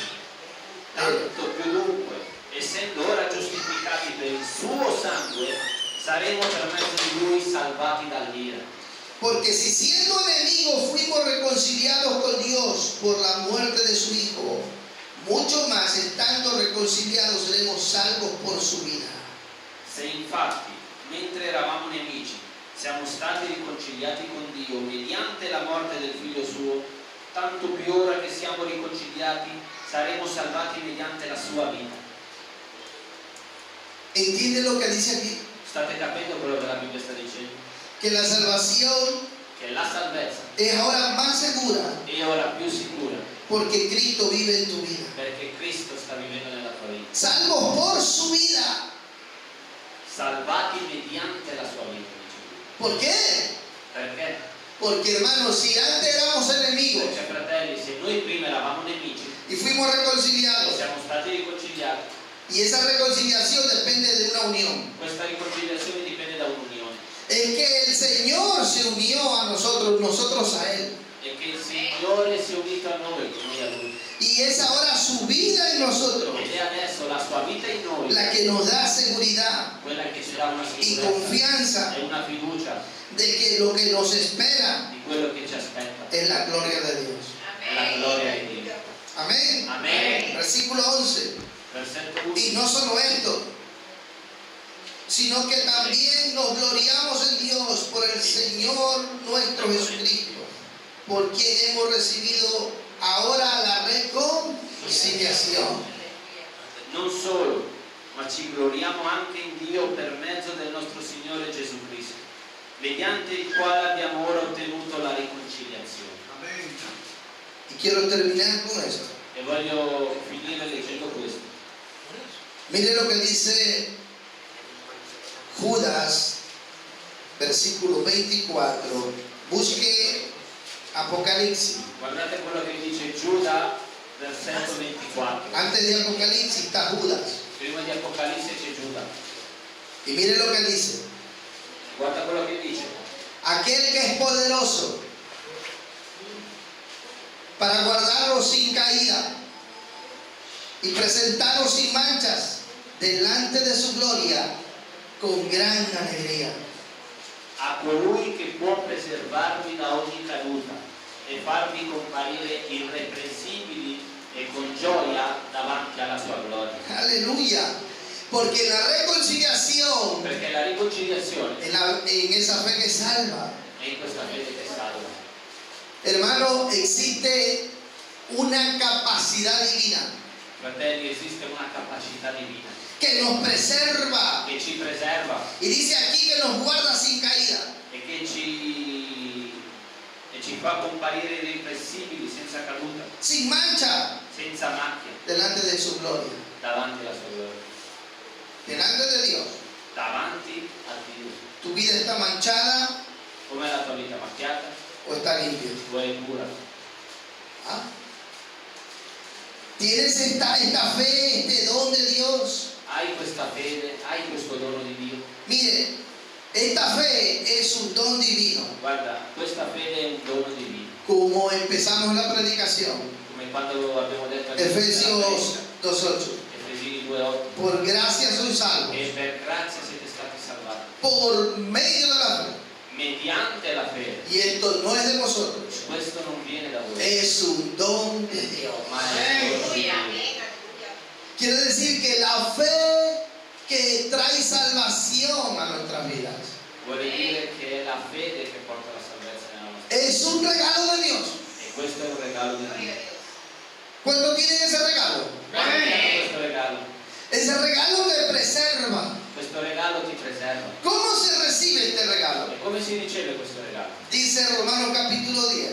Tanto più dunque, essendo ora giustificati per il suo sangue, saremo per mezzo di lui salvati dall'ira. Porque si siendo enemigos fuimos reconciliados con Dios por la muerte de su Hijo, mucho más estando reconciliados seremos salvos por su vida. Se infatti, mentre eravamo nemici, siamo stati riconciliati con Dio mediante la morte del Figlio suo, tanto più ora che siamo riconciliati saremo salvati mediante la sua vita. ¿Entiende lo que dice aquí? State capendo quello che la Bibbia sta dicendo? Que la salvación Che la salvezza es ahora más segura è ora più sicura porque Cristo vive en tu vida. perché Cristo sta vivendo nella tua vita. Salvos por su vida. Salvati mediante la sua vita, dice lui. ¿Por qué? Perché? Porque hermanos, si antes éramos enemigos Perché fratelli, se noi prima eravamo nemici, y fuimos reconciliados, siamo stati riconciliati. y esa reconciliación depende de una unión, Questa riconciliazione dipende da un'unione. es que el Señor se unió a nosotros, nosotros a Él. E che il Signore si è unito a noi a Lui. Y es ahora su vida en nosotros Ed è adesso la sua vita in noi, la que nos da seguridad quella che ci dà una y sicurezza confianza e una fiducia de que lo que nos espera di quello che ci aspetta, es la gloria de Dios. la gloria di Dio. Amén. Amen. Versículo 11. Versetto Y 11. no solo esto, sino que también nos gloriamos en Dios por el Señor nuestro Jesucristo, por quien hemos recibido ahora la reconciliación. Non solo, ma ci gloriamo anche in Dio per mezzo del nostro Signore Gesù Cristo, mediante il quale abbiamo ora ottenuto la riconciliazione. Y quiero terminar con esto. E voglio finire leggendo questo. Mire lo que dice Judas, versículo 24. Busque Apocalipsis. Guardate quello che dice Giuda, versetto 24. Antes de Apocalipsis está Judas. Prima di Apocalisse c'è Giuda. Y mire lo que dice. Guarda quello che dice. Aquel que es poderoso para guardarlos sin caída y presentarlos sin manchas delante de su gloria con gran alegría. A colui che può preservarvi da ogni caduta e farvi comparire irreprensibili e con gioia davanti alla sua gloria. Aleluya. Porque la reconciliación Perché la riconciliazione en esa fe que salva, è in questa fede che salva. hermano, existe una capacidad divina Fratelli, esiste una capacità divina que nos preserva. che ci preserva Y dice aquí que nos guarda sin caída. e che ci fa comparire irrepressibili, senza caduta, Sin mancha senza macchia, delante de su gloria. davanti alla sua gloria, Delante de Dios. davanti a Dio. ¿Tu vida está manchada Com'è la tua vita, macchiata o está limpia? o è pura? ¿Ah? ¿Tienes esta fe, este don de Dios? Hai questa fede, hai questo dono di Dio? Mire, esta fe es un don divino. Guarda, questa fede è un dono divino, Como empezamos la predicación. come quando abbiamo detto all'inizio Efesios della 2.8. predica, Efesini 2:8, Por gracia sois salvos. e per grazia siete stati salvati, Por medio de la fe. mediante la fede. Y esto no es de vosotros. Questo non viene da voi, Es un don de Dios. ma è un dono di Dio. Quiere decir que la fe que trae salvación a nuestras vidas Vuole dire che è la fede che porta la salvezza nella nostra es un regalo de Dios. vita. E questo è un regalo di Dio. ¿Cuánto tienen ese regalo? Quanti hanno questo regalo? Ese regalo te preserva. Questo regalo ti preserva. ¿Cómo se recibe este regalo? E come si riceve questo regalo? Dice Romanos capítulo 10,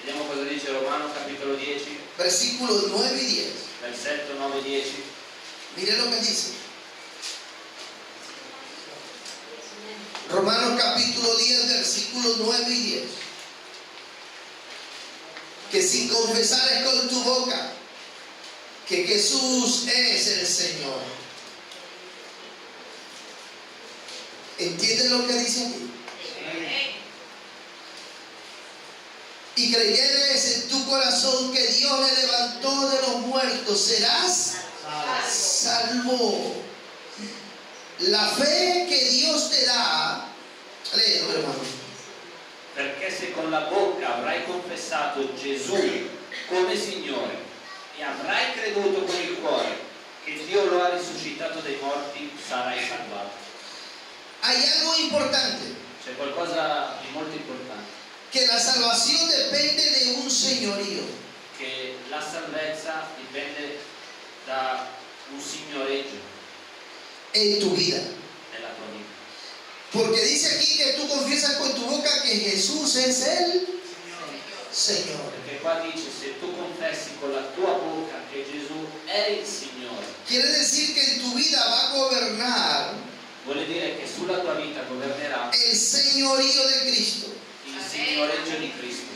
Vediamo cosa dice Romano capitolo 10, versículos 9 y 10. versetto 9-10. Mire lo que dice. Romanos capítulo 10, versículos 9 y 10. Que si confesares con tu boca que Jesús es el Señor. ¿Entienden lo que dice aquí? Y creyeres en tu corazón que Dios le levantó de los muertos, serás salvo. La fe que Dios te da, léelo, hermano. Perché se con la bocca avrai confessato Gesù come Signore e avrai creduto con il cuore che Dio lo ha risuscitato dai morti, sarai salvato. Hay algo importante, C'è qualcosa di molto importante, que la salvación depende de un señorío. che la salvezza dipende da un signoreggio En tu vida. nella tua vita. Porque dice aquí que tú confiesas con tu boca que Jesús es el Señor. Perché qua dice, se tu confessi con la tua bocca che Gesù è il Signore, Quiere decir que en tu vida va a gobernar vuole dire che sulla tua vita governerà el señorío de Cristo. il signoreggio di Cristo.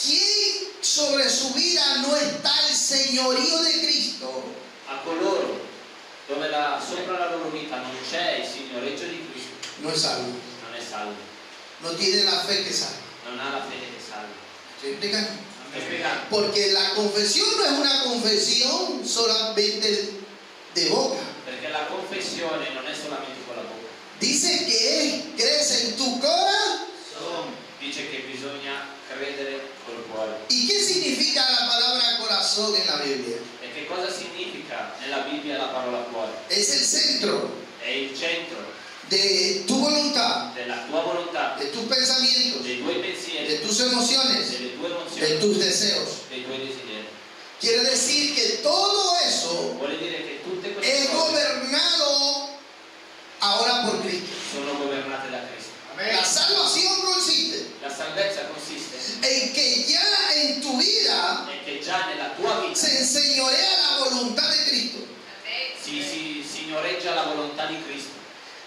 ¿Quién sobre su vida no está el señorío de Cristo? A coloro dove sopra la loro vita non c'è il signoreggio di Cristo, No es salvo. non è salvo, No tiene la fe que salva. non ha la fede che salva. ¿Se explica? Sto spiegando? Porque la confesión no es una confesión solamente de boca. Perché la confessione non è solamente con la bocca, Dice que crees en tu corazón. dice che bisogna credere col cuore. ¿Y qué significa la palabra corazón en la Biblia? E che cosa significa nella Bibbia la parola cuore? Es el centro È il centro de tu voluntad, della tua volontà, de tus pensamientos, dei tuoi de pensieri, tus emociones, delle tue de emozioni, tus deseos. dei tuoi desideri. Quiere decir que todo eso Vuole dire che tutte queste es cose gobernado ahora por Cristo. sono governate da Cristo. La salvación consiste La salvezza consiste en que ya en tu vida è che già nella tua vita se enseñorea la voluntad de Cristo, si signoreggia la volontà di Cristo,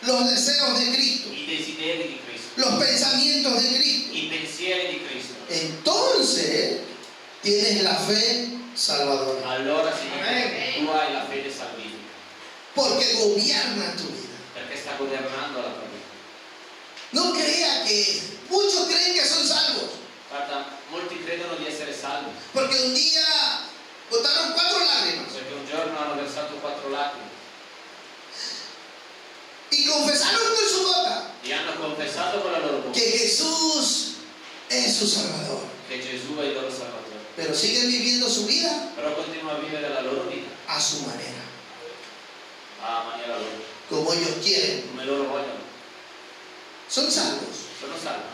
los deseos de Cristo, i desideri di Cristo, los pensamientos de Cristo. i pensieri di Cristo. Entonces tienes la fe salvadora, Allora significa che tu hai la fede salvifica, porque gobierna tu vida. perché sta governando la tua vita. No crea que muchos creen que son salvos, Guarda, molti credono di essere salvi, porque un día botaron 4 lágrimas perché un giorno hanno versato 4 lacrime y confesaron con su boca e hanno confessato con la loro bocca que Jesús es su Salvador, che Gesù è il loro Salvatore, pero siguen viviendo su vida però continuano a vivere la loro vita a su manera, a maniera loro, como ellos quieren. come loro vogliono. Son salvos. Sono salvi.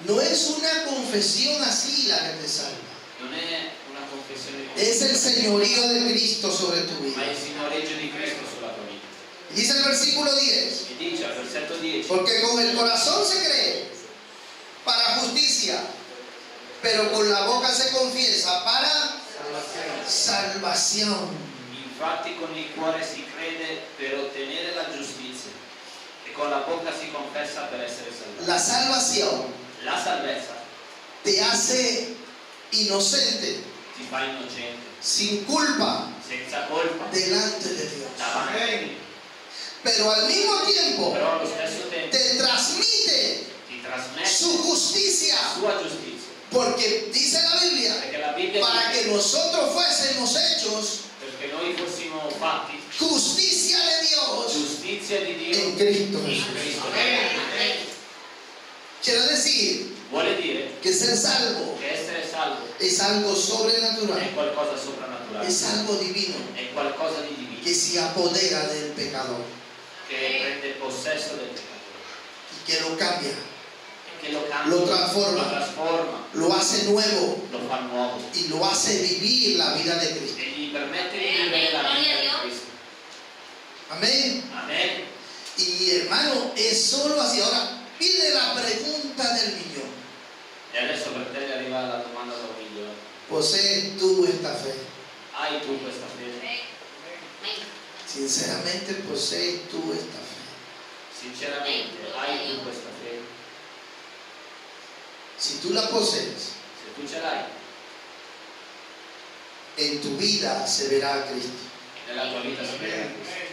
No es una confesión así la que te salva. Non è una confessione con Es el señorío de Cristo sobre tu ma è vida. il signoreggio di Cristo sulla tua vita. Dice el versículo 10. E dice al versetto 10, Porque con el corazón se cree para justicia, pero con la boca se confiesa para salvación. infatti con il cuore si crede per ottenere la giustizia e con la bocca si confessa per essere salvato. La salvación La salvezza te hace inocente, ti fa innocente, sin culpa, senza colpa, delante de Dios. davanti a Dio. Pero al mismo tiempo Però allo stesso tempo te transmite ti trasmette su justicia. la sua giustizia. Porque dice la Biblia, Perché la Bibbia para dice, que nosotros fuésemos hechos perché noi fossimo fatti justicia de Dios giustizia di Dio en Cristo in Jesús. Cristo. Quiero decir Vuole dire que ser salvo che essere salvo es algo è sobrenatural, qualcosa soprannaturale, es algo divino è qualcosa di divino que se apodera del pecador che prende possesso del peccato y que lo cambia, e che lo cambia, lo trasforma, lo trasforma, lo hace nuevo lo fa nuovo y lo hace vivir la vida de Cristo. e gli permette di vivere la vita di Cristo. Amén. Amen. Y hermano, es solo así. Ahora viene la pregunta del millón. E adesso per te arriva la domanda da un milione. ¿Posees tú esta fe? Hai tu questa fede? Sinceramente, ¿posees tú esta fe? Sinceramente, hai tu questa fede? Si tú la posees, Se tu ce l'hai, en tu vida se verá a Cristo. nella tua vita si vede Cristo.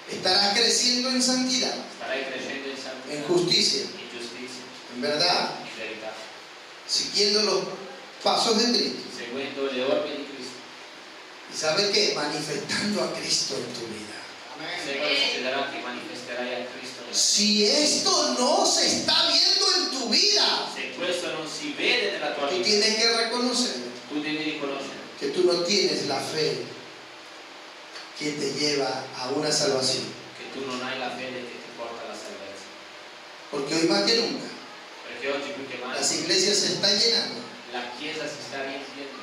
Estarás creciendo en santidad, Starai crescendo in en santità, justicia, in giustizia, en verdad, in verità, siguiendo los pasos de Cristo. seguendo le orme di Cristo. ¿Y sabes qué? Manifestando a Cristo en tu vida. Se cosa succederà? Che manifesterai a Cristo. Si esto no se está viendo en tu vida, Se questo non si vede nella tua tú vita, tienes que reconocer tu devi riconoscere que tú no tienes la fe que te lleva a una salvación. che tu non hai la fede che ti porta alla salvezza. Porque hoy más que nunca, Perché oggi più che mai las iglesias se están llenando la Chiesa si sta riempiendo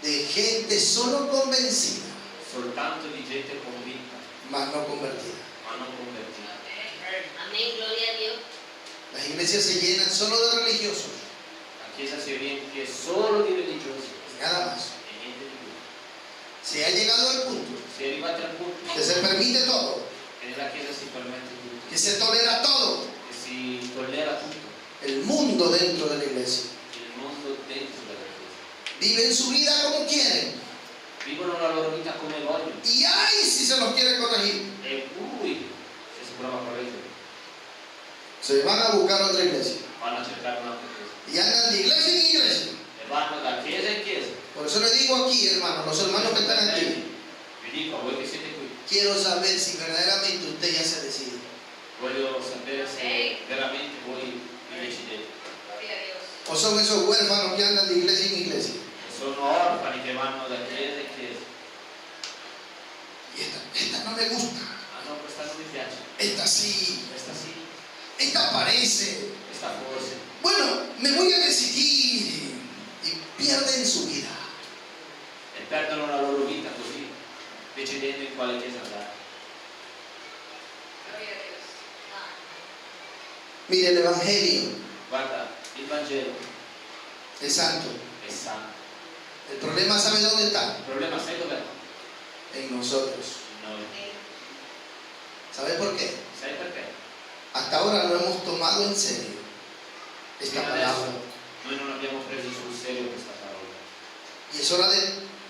de gente solo convencida, soltanto di gente convinta, mas no convertida. ma non convertita. Amén, gloria a Dios. Las iglesias se llenan solo de religiosos La Chiesa si riempie solo di religiosi y nada más. e niente di più. Se ha llegado al punto Si è arrivati al punto que se permite todo, che nella Chiesa si permette tutto, que se tolera todo, che si tollera tutto, el mundo dentro de la iglesia. il mondo dentro della Chiesa. Viven su vida como quieren. Vivono la loro vita come vogliono Y ay, si se los quiere corregir, e poi, se si prova a correggere, se van a buscar otra iglesia. vanno a cercare un'altra Chiesa Y andan de iglesia en iglesia. e vanno da Chiesa in Chiesa. Por eso le digo aquí, hermanos, los hermanos que están aquí, Vi dico a voi che siete qui, quiero saber si verdaderamente usted ya se decide. voglio sapere se veramente voi vi decidete. Gloria a Dios. O son esos huérfanos que andan de iglesia en iglesia. Sono orfani che vanno da chiesa in chiesa. Y esta no me gusta, Ah no, questa non mi piace, esta sí, questa sì, esta parece. questa forse. Bueno, me voy a decidir y pierden su vida. E perdono la loro vita così, decidendo in quale chiesa andare. Gloria a Dios. Mire, el Evangelio Guarda, il Vangelo es santo. è santo. El problema, ¿sabe dónde está? Il problema sai dov'è? En nosotros. In noi. ¿Sabe por qué? Sai perché? Hasta ahora no hemos tomado en serio esta Fino palabra. adesso noi non abbiamo preso sul serio questa parola. Y es hora de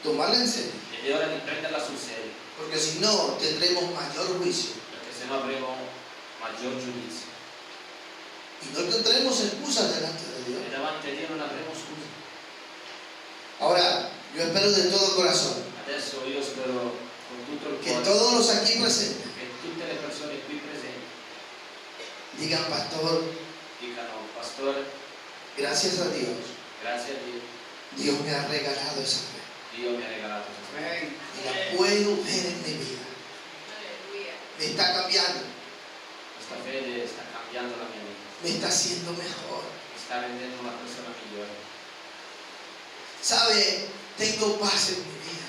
tomarla en serio. Ed è ora di prenderla sul serio, Porque si no, tendremos mayor juicio. perché sennò avremo maggior giudizio. Y no tendremos excusas delante de Dios. E davanti a Dio non avremo scusa. Ahora, yo espero de todo corazón Adesso io spero con tutto il que cuore todos los aquí presentes che tutte le persone qui presenti digan, pastor, dicano: Pastore, gracias a Dios, grazie a Dio, Dios me ha regalado esa fe. Dio mi ha regalato questa fede. Y la puedo ver en mi vida. Aleluya. Me está cambiando, Questa fede sta cambiando la mia vita, me está haciendo mejor. mi sta rendendo una persona migliore. ¿Sabe? tengo paz en mi vida.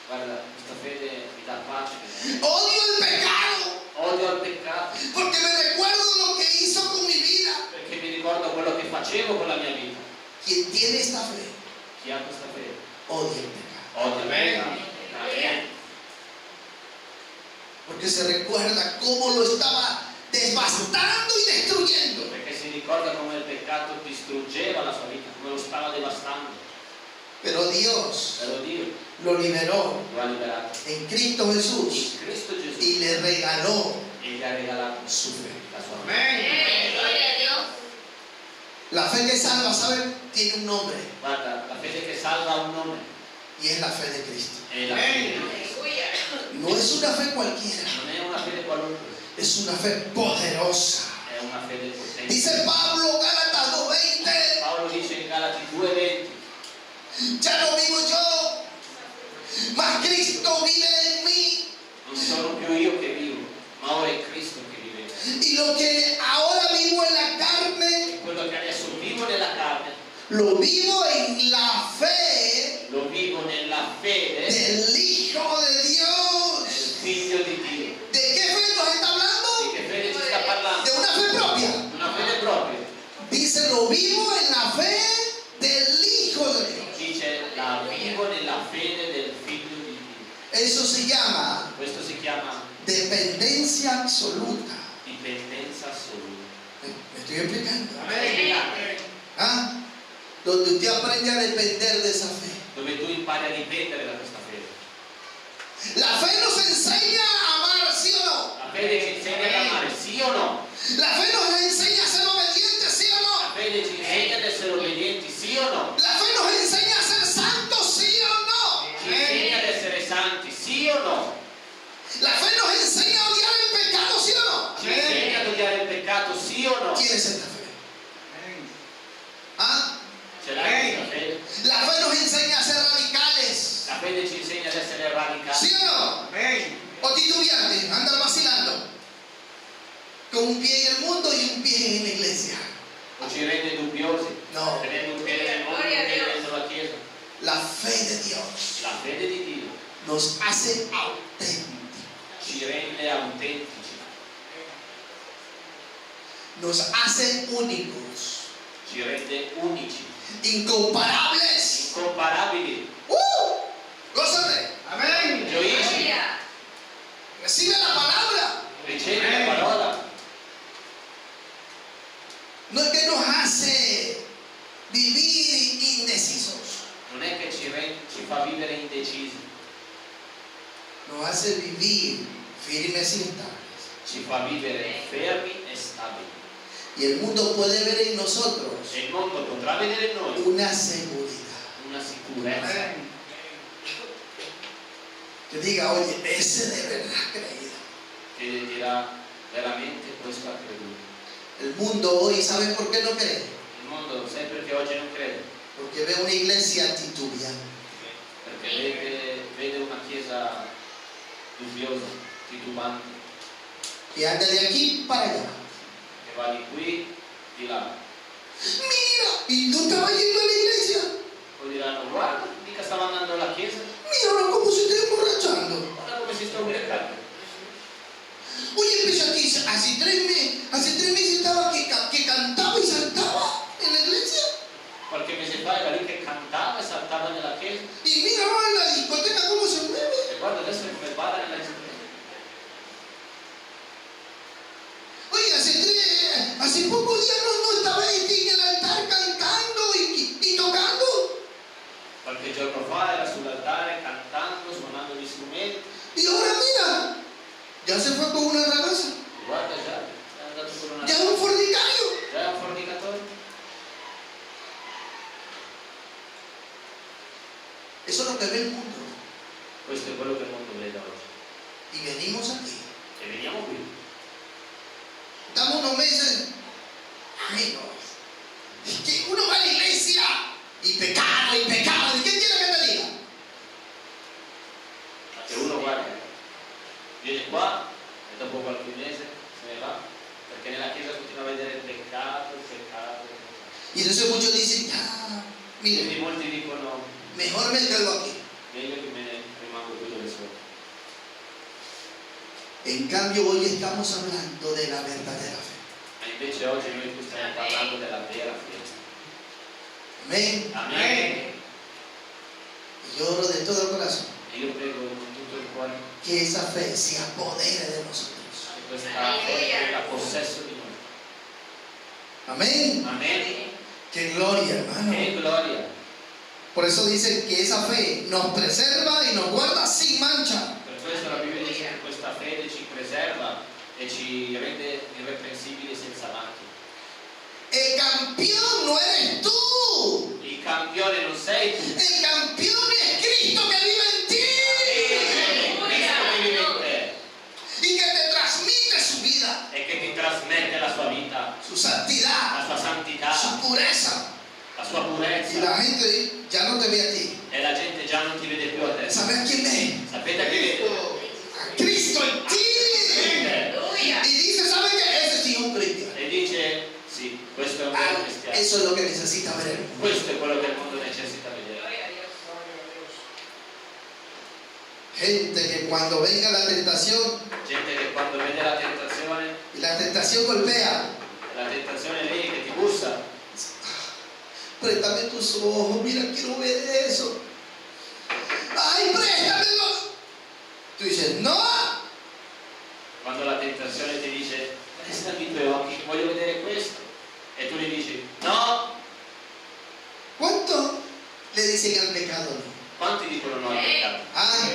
Guarda, questa fede mi dà pace. Odio el pecado Odio il peccato porque me recuerdo lo que hizo con mi vida. perché mi ricordo quello che facevo con la mia vita. Quien tiene esta fe Chi ha questa fede odia el pecado odia il peccato. Amen. porque se recuerda cómo lo estaba devastando y destruyendo. Perché si ricorda come il peccato distruggeva la sua vita, come lo stava devastando. Pero Dios Però Dio lo liberó lo ha liberato en Cristo Jesús in Cristo Gesù y le regaló e gli ha regalato su fe. la sua vita. Gloria a Dios. La fe que salva, ¿saben? Tiene un nombre Guarda, la fede che salva ha un nome, y es la fe de Cristo. è la fede di Cristo. Aleluya. No es una fe cualquiera, Non è una fede qualunque, es una fe poderosa. è una fede potente. Dice Pablo, Gálatas 2:20, Paolo dice in Galati 2:20, ya no vivo yo, mas Cristo vive en mí. non sono più io che vivo, ma ora è Cristo che vive in me. Y lo que ahora vivo en la carne, Quello che adesso vivo nella carne, lo vivo en la fe lo vivo nella fede del Hijo de del Dios. Figlio di Dio. ¿De qué fe nos está Di hablando? che fede ci sta parlando? De una fe propia. Una fede propria. Dice, lo vivo en la fe del Hijo de Dios. Dice, la vivo nella fede del Figlio di Dio. Eso se llama Questo si chiama dependencia absoluta. dipendenza assoluta. ¿Me estoy explicando? Amen. ¿Ah? Donde usted aprende a depender de esa fe. Dove tu impari a dipendere da questa fede. La fe nos enseña a amar, ¿sí o no? La fede ci insegna ad amare, sì o no? La fe nos enseña a ser obedientes, ¿sí o La no? fede ci insegna ad essere obbedienti, sì o no? La fe nos enseña a ser santos, ¿sí o no? Ci insegna ad essere santi, sì o no? La fe nos enseña a odiar el pecado, ¿sí o no? Ci insegna ad odiare il peccato, sì o no? ¿Quién es esta fe? ¿Ah? Ce l'hai questa fede? La fe nos enseña a ser radicales, La fede ci insegna ad essere radicali. ¿sí o no? O titubeantes, andar vacilando. Con un pie en el mundo y un pie en la iglesia. O ci rende dubbiosi, No. tenendo un piede nel mondo e un piede dentro la chiesa. La fe de Dios La fede di Dio nos hace auténticos, ci rende autentici, nos hace únicos, ci rende unici, incomparables. incomparabili. Gózate. Amén. Gioisci, Gloria. Recibe la palabra. ricevi la parola. No es que nos hace vivir indecisos, Non è che ci fa vivere indecisi, nos hace vivir firmes y estables. ci fa vivere fermi e stabili. Y el mundo puede ver en nosotros E il mondo potrà vedere in noi una seguridad. una sicurezza Que diga, oye, ese de verdad ha creído. che dirà veramente questo ha creduto. El mundo hoy, ¿sabe por qué no cree? Il mondo sai perché oggi non crede? Porque ve una iglesia titubeante. Perché vede una chiesa dubbiosa, titubante, Que anda de aquí para allá. che va di qui, di là. Mira, ¿y tú estabas yendo a la iglesia? Poi diranno, guarda, mica stava andando alla chiesa, Míralo cómo se está emborrachando. guarda come si sta ubriacando. Oye, empezó aquí, hace 3 meses estaba que cantaba y saltaba en la iglesia. Qualche mese fa era lì che cantava e saltava nella chiesa. Y mira ahora en la discoteca cómo se mueve. E guarda adesso come balla nella discoteca. Oye, hace pocos días no estaba en el altar cantando y tocando. Qualche giorno fa era sull'altare cantando, suonando gli strumenti. Y ahora mira, ya se fue con una ragazza. E guarda già, è andato con una... Ya es un fornicario. Già è un fornicatore. Eso es lo que ve el mundo. Questo è quello che il mondo vede oggi. Y venimos aquí. E veniamo qui. Estamos unos meses. Ay, no. Es que uno va a la iglesia y pecado y pecado. ¿Y qué quiere que te diga? Ma che uno guarda, viene qua e dopo qualche mese se ne va, perché nella chiesa continua a vedere il peccato, il peccato, il peccato. Y entonces muchos dicen, ya, Quindi miren, molti dicono, mejor me quedo aquí. meglio che me ne rimango qui dove sono. En cambio, hoy estamos hablando de la verdadera fe. Ma invece oggi noi qui stiamo parlando della vera fede. Amén. Amen. Y yo oro de todo corazón E io prego con tutto il cuore que esa fe se apodere de nosotros. che questa fede prenda possesso di noi. Amén. Amen. Qué gloria, hermano. Che gloria. Por eso dice que esa fe nos preserva y nos guarda sin mancha. Per questo la Bibbia dice che questa fede ci preserva e ci rende irreprensibili senza macchia. El campeón no eres tú. Il campione non sei tu. El campeón es Cristo que vive en ti Cristo che vive in te y que te transmite su vida, e che ti trasmette la sua vita, su santidad, la sua santità, su pureza. la sua Y purezza. la gente ya no te ve a ti. E la gente già non ti vede più a te. ¿Sabes quién ve? Sapete che vede? A Cristo en ti. Aleluya. Y dice, ¿sabes qué? Ese sí es un cristiano. E dice, sì, questo è un vero cristiano. Eso es lo que necesita ver el mundo. Questo è quello che il mondo necessita vedere. Gloria a Dios. Gente que cuando venga la tentación Gente che quando vede la tentazione, y la tentación golpea, la tentazione è lì che ti bussa. préstame tus ojos, mira, quiero ver eso. Ay, préstamelo. Tú dices, no. Quando la tentazione ti dice, prestami i tuoi occhi, voglio vedere questo. E tu gli dici, no. ¿Cuánto le dicen al pecado no? Quanti dicono no al peccato? Ah,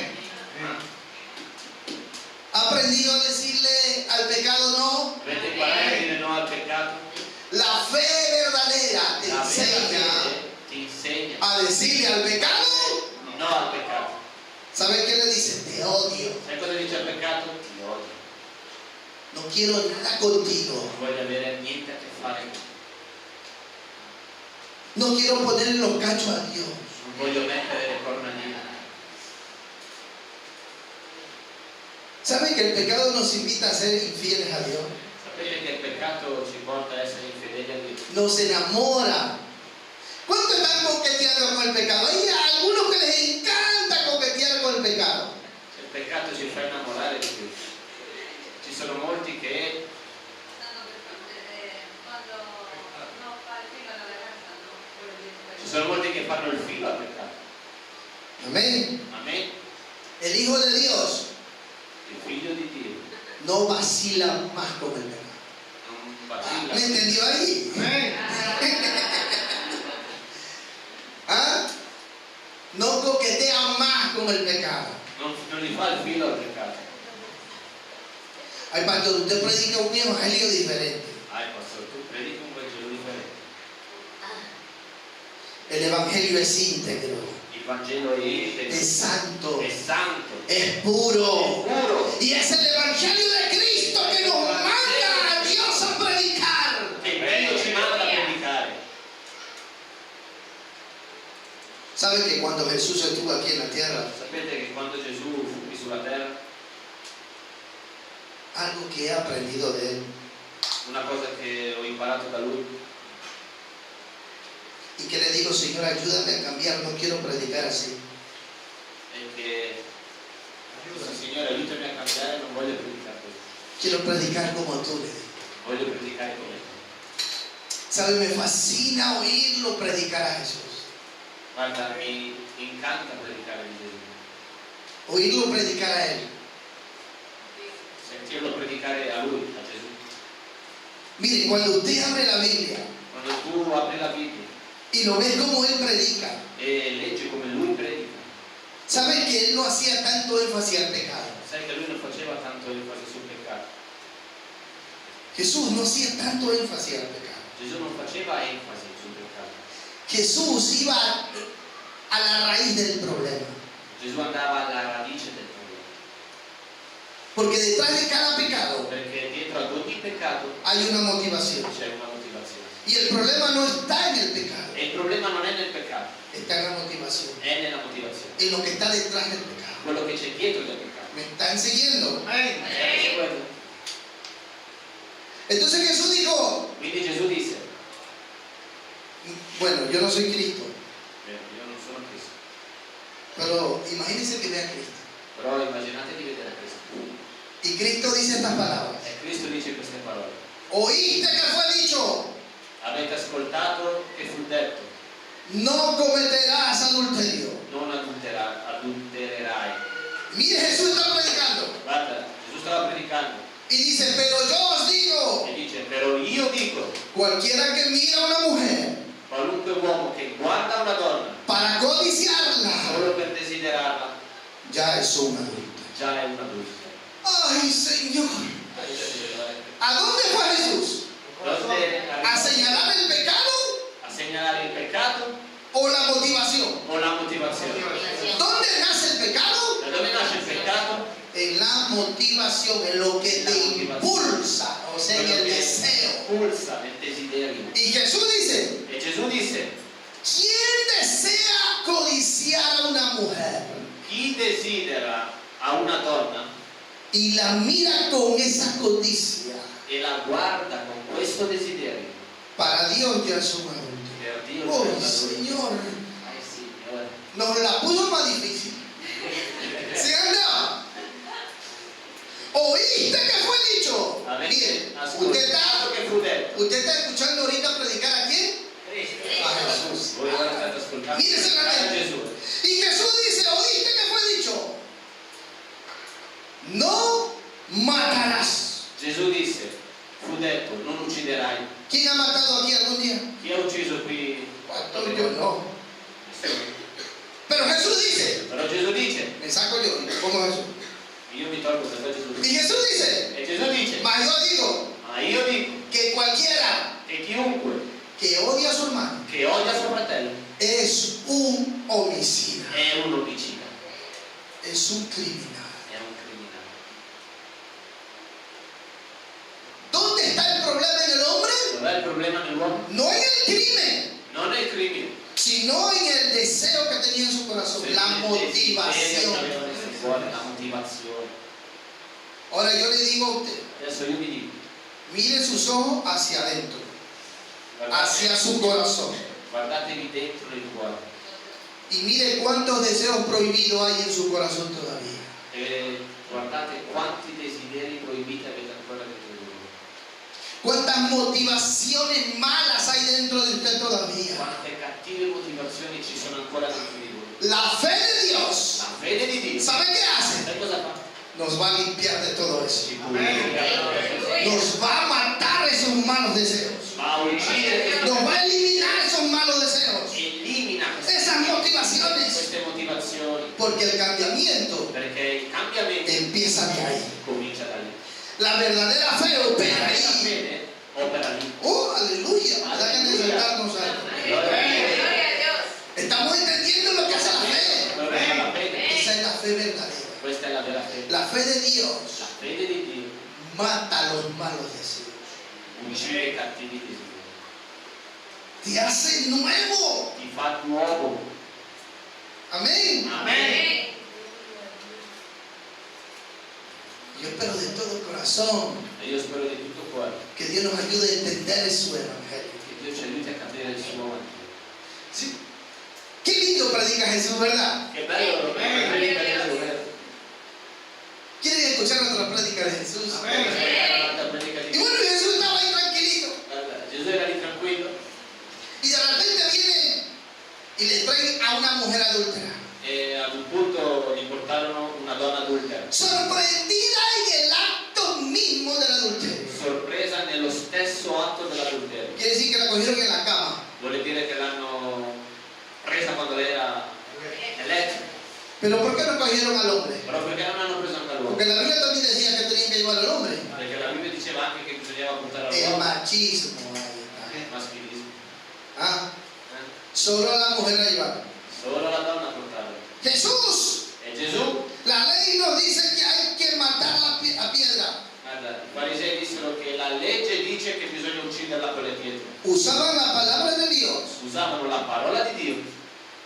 ¿ha aprendido a decirle al pecado no? Avete imparato a dire no al peccato? La fe verdadera te La vera enseña fede ti insegna a decirle al pecado. no al peccato. ¿Sabe qué le dice? Te odio. Sai cosa dice al peccato? Ti odio. No quiero nada contigo. Non voglio avere niente a che fare con te. No quiero ponerle los cachos a Dios. Non voglio mettere le corna a Dio. ¿Sabe que el pecado nos invita a ser infieles a Dios? Sapete che il peccato ci porta a essere infedeli a Dio. Nos enamora. ¿Cuántos están coqueteando con el pecado? Hay algunos que les encanta coquetear con el pecado. Il peccato ci fa innamorare di Dio. Ci sono molti che fanno il filo al peccato. Amén. Amen. El Hijo de Dios Il figlio di Dio no vacila más con el pecado. non vacilla. ¿Me entendió ahí? ¿Ah? No coquetea más con el pecado. Non gli fa il filo al peccato. Ay, pastor, usted predica un evangelio diferente. Pastor, tu predichi un Vangelo differente. El evangelio es íntegro, Il Vangelo è integro, es santo, è santo, es puro. è puro. Y es el evangelio de Cristo que nos manda a Dios a predicar. Che Dio ci manda a predicare. ¿Sabe que cuando Jesús estuvo aquí en la tierra, Sapete che quando Gesù fu qui sulla terra, algo que he aprendido de él una cosa che ho imparato da lui y que le digo, Señor, ayúdame a cambiar, no quiero predicar así. è che Signore aiutami a cambiare, non voglio predicare così, Quiero predicar como tú le digo. voglio predicare come te. ¿Sabe? Me fascina oírlo predicar a Jesús. Guarda, mi incanta predicare di Gesù, Oírlo predicar a Él. sentirlo predicare a lui, a Gesù. Mire, cuando usted abre la Biblia Quando tu apri la Bibbia y lo ves como Él predica, e leggi come lui predica, ¿sabe que Él no hacía tanto énfasis al pecado? sai che lui non faceva tanto enfasi sul peccato. Jesús no hacía tanto énfasis al pecado. Gesù non faceva enfasi sul peccato. Jesús iba a la raíz del problema. Gesù andava alla radice del problema. Porque detrás de cada pecado Perché dietro ad ogni peccato hay una motivación. c'è una motivazione. Y el problema no está en el pecado, E il problema non è nel peccato, está en la motivación. è nella motivazione. En lo que está detrás del pecado. Quello che c'è dietro del peccato. ¿Me están siguiendo? Stai seguendo? Entonces Jesús dijo, Quindi Gesù disse, bueno, yo no soy Cristo, io non sono Cristo, Pero imagínense que vea a Cristo. Però immaginate di vedere Cristo. Y Cristo dice estas palabras. E Cristo dice queste parole. Oíste que fue dicho, Avete ascoltato che fu detto, no cometerás adulterio. non adultererai. Mire, Jesús está predicando. Guarda, Gesù stava predicando Y dice, pero yo os digo, e dice, però io dico, cualquiera que mira a una mujer qualunque uomo che guarda una donna para codiciarla, solo per desiderarla, ya es un adulto. già è un adulto. Ay, Señor. ¿A dónde fue Jesús? ¿A señalar el pecado A segnalare il peccato o la motivación? o la motivazione? ¿Dónde nace el pecado? Da dove nasce il peccato? En la motivación, en lo que te impulsa, o sea, en el deseo. Pulsa nel desiderio. Y Jesús dice, E Gesù disse, ¿quién desea codiciar a una mujer chi desidera a una donna y la mira con esa codicia? e la guarda con questo desiderio, Para Dios ya es un adulto. per Dio Oh, è un adulto. Señor, Signore. nos la puso más difícil. ¿Sí o no? ¿Oíste que fue dicho? Avete Bien, ascoltato che fu detto. usted está escuchando ahorita predicar a quién? A Jesús. Voi ora state ascoltando Mírese la a mente. Gesù. Y Jesús dice, ¿oíste que fue dicho? No matarás. Gesù disse, fu detto, non ucciderai. ¿Quién ha matado aquí algún día? Chi ha ucciso qui? Yo no. Pero Jesús dice, Però Gesù dice, me saco yo y me pongo Jesús. io mi tolgo per Gesù. Y Jesús dice, E Gesù dice, mas yo digo ma io dico que cualquiera che chiunque que odia a su hermano che odia suo fratello es un homicida, è un omicida, es un criminal. è un criminale. ¿Dónde está el problema en el hombre? Dov'è il problema nell'uomo? No en el crimen, Non è il crimine, sino en el deseo que tenía en su corazón, la motivación. La motivazione. Ahora yo le digo a usted, Adesso io vi dico, mire sus ojos hacia adentro, guardate, hacia su corazón, guardatevi dentro il cuore y mire cuántos deseos prohibidos hay en su corazón todavía. e guardate quanti desideri proibiti avete ancora dentro di voi, Cuántas motivaciones malas hay dentro de usted todavía. quante cattive motivazioni ci sono ancora dentro di voi. La fe de Dios, La fede di Dio, ¿sabe qué hace? sai cosa fa? Nos va a limpiar de todo eso. Ci purifica, Nos va a matar esos malos deseos. va a uccidere, Nos va a eliminar esos malos deseos. elimina Esas motivaciones. queste motivazioni, Porque el cambiamiento perché il cambiamento empieza de ahí. comincia da lì. La verdadera fe opera La ahí. fede opera lì. Oh, aleluya. Déjenme sentarnos ahí. Estamos entendiendo lo que hace la fe. Dove è la fede? Esa es la fe verdadera. Questa è la vera fede. La fe de Dios La fede di Dio mata los malos deseos. uccide i cattivi desideri, Te hace nuevo. ti fa nuovo. Amén. Amen. Yo espero de todo corazón E io spero di tutto cuore que Dios nos ayude a entender su evangelio. che Dio ci aiuti a capire il suo Vangelo. Sí. Qué lindo predica Jesús, ¿verdad? Che bello, predica di vero. ¿Quieren escuchar otra prédica de Jesús? Guarda, predica Y di bueno, Jesús estaba ahí tranquilito. Guarda, Gesù era lì tranquillo Y de repente viene y le traen a una mujer adúltera. e ad un punto gli portarono una donna adultera, Sorprendida en el acto mismo del adulterio. sorpresa nello stesso atto dell'adulterio. Quiere decir que la cogieron en la cama. Vuole dire che l'hanno presa quando lei era nel letto. Pero ¿por qué no cogieron al hombre? Però perché non hanno preso anche l'uomo? Porque la Biblia también decía que tenían que llevar al hombre. Perché la Bibbia diceva anche che bisognava portare El all'uomo. machismo. Ahí Maschilismo. está. Ah, solo a la mujer la llevaron. Solo la donna portava. Jesús, E Gesù, la ley nos dice que hay que matarla a piedra. guarda, i farisei dissero che la legge dice che bisogna ucciderla con le pietre. Usaban la palabra de Dios Usavano la parola di Dio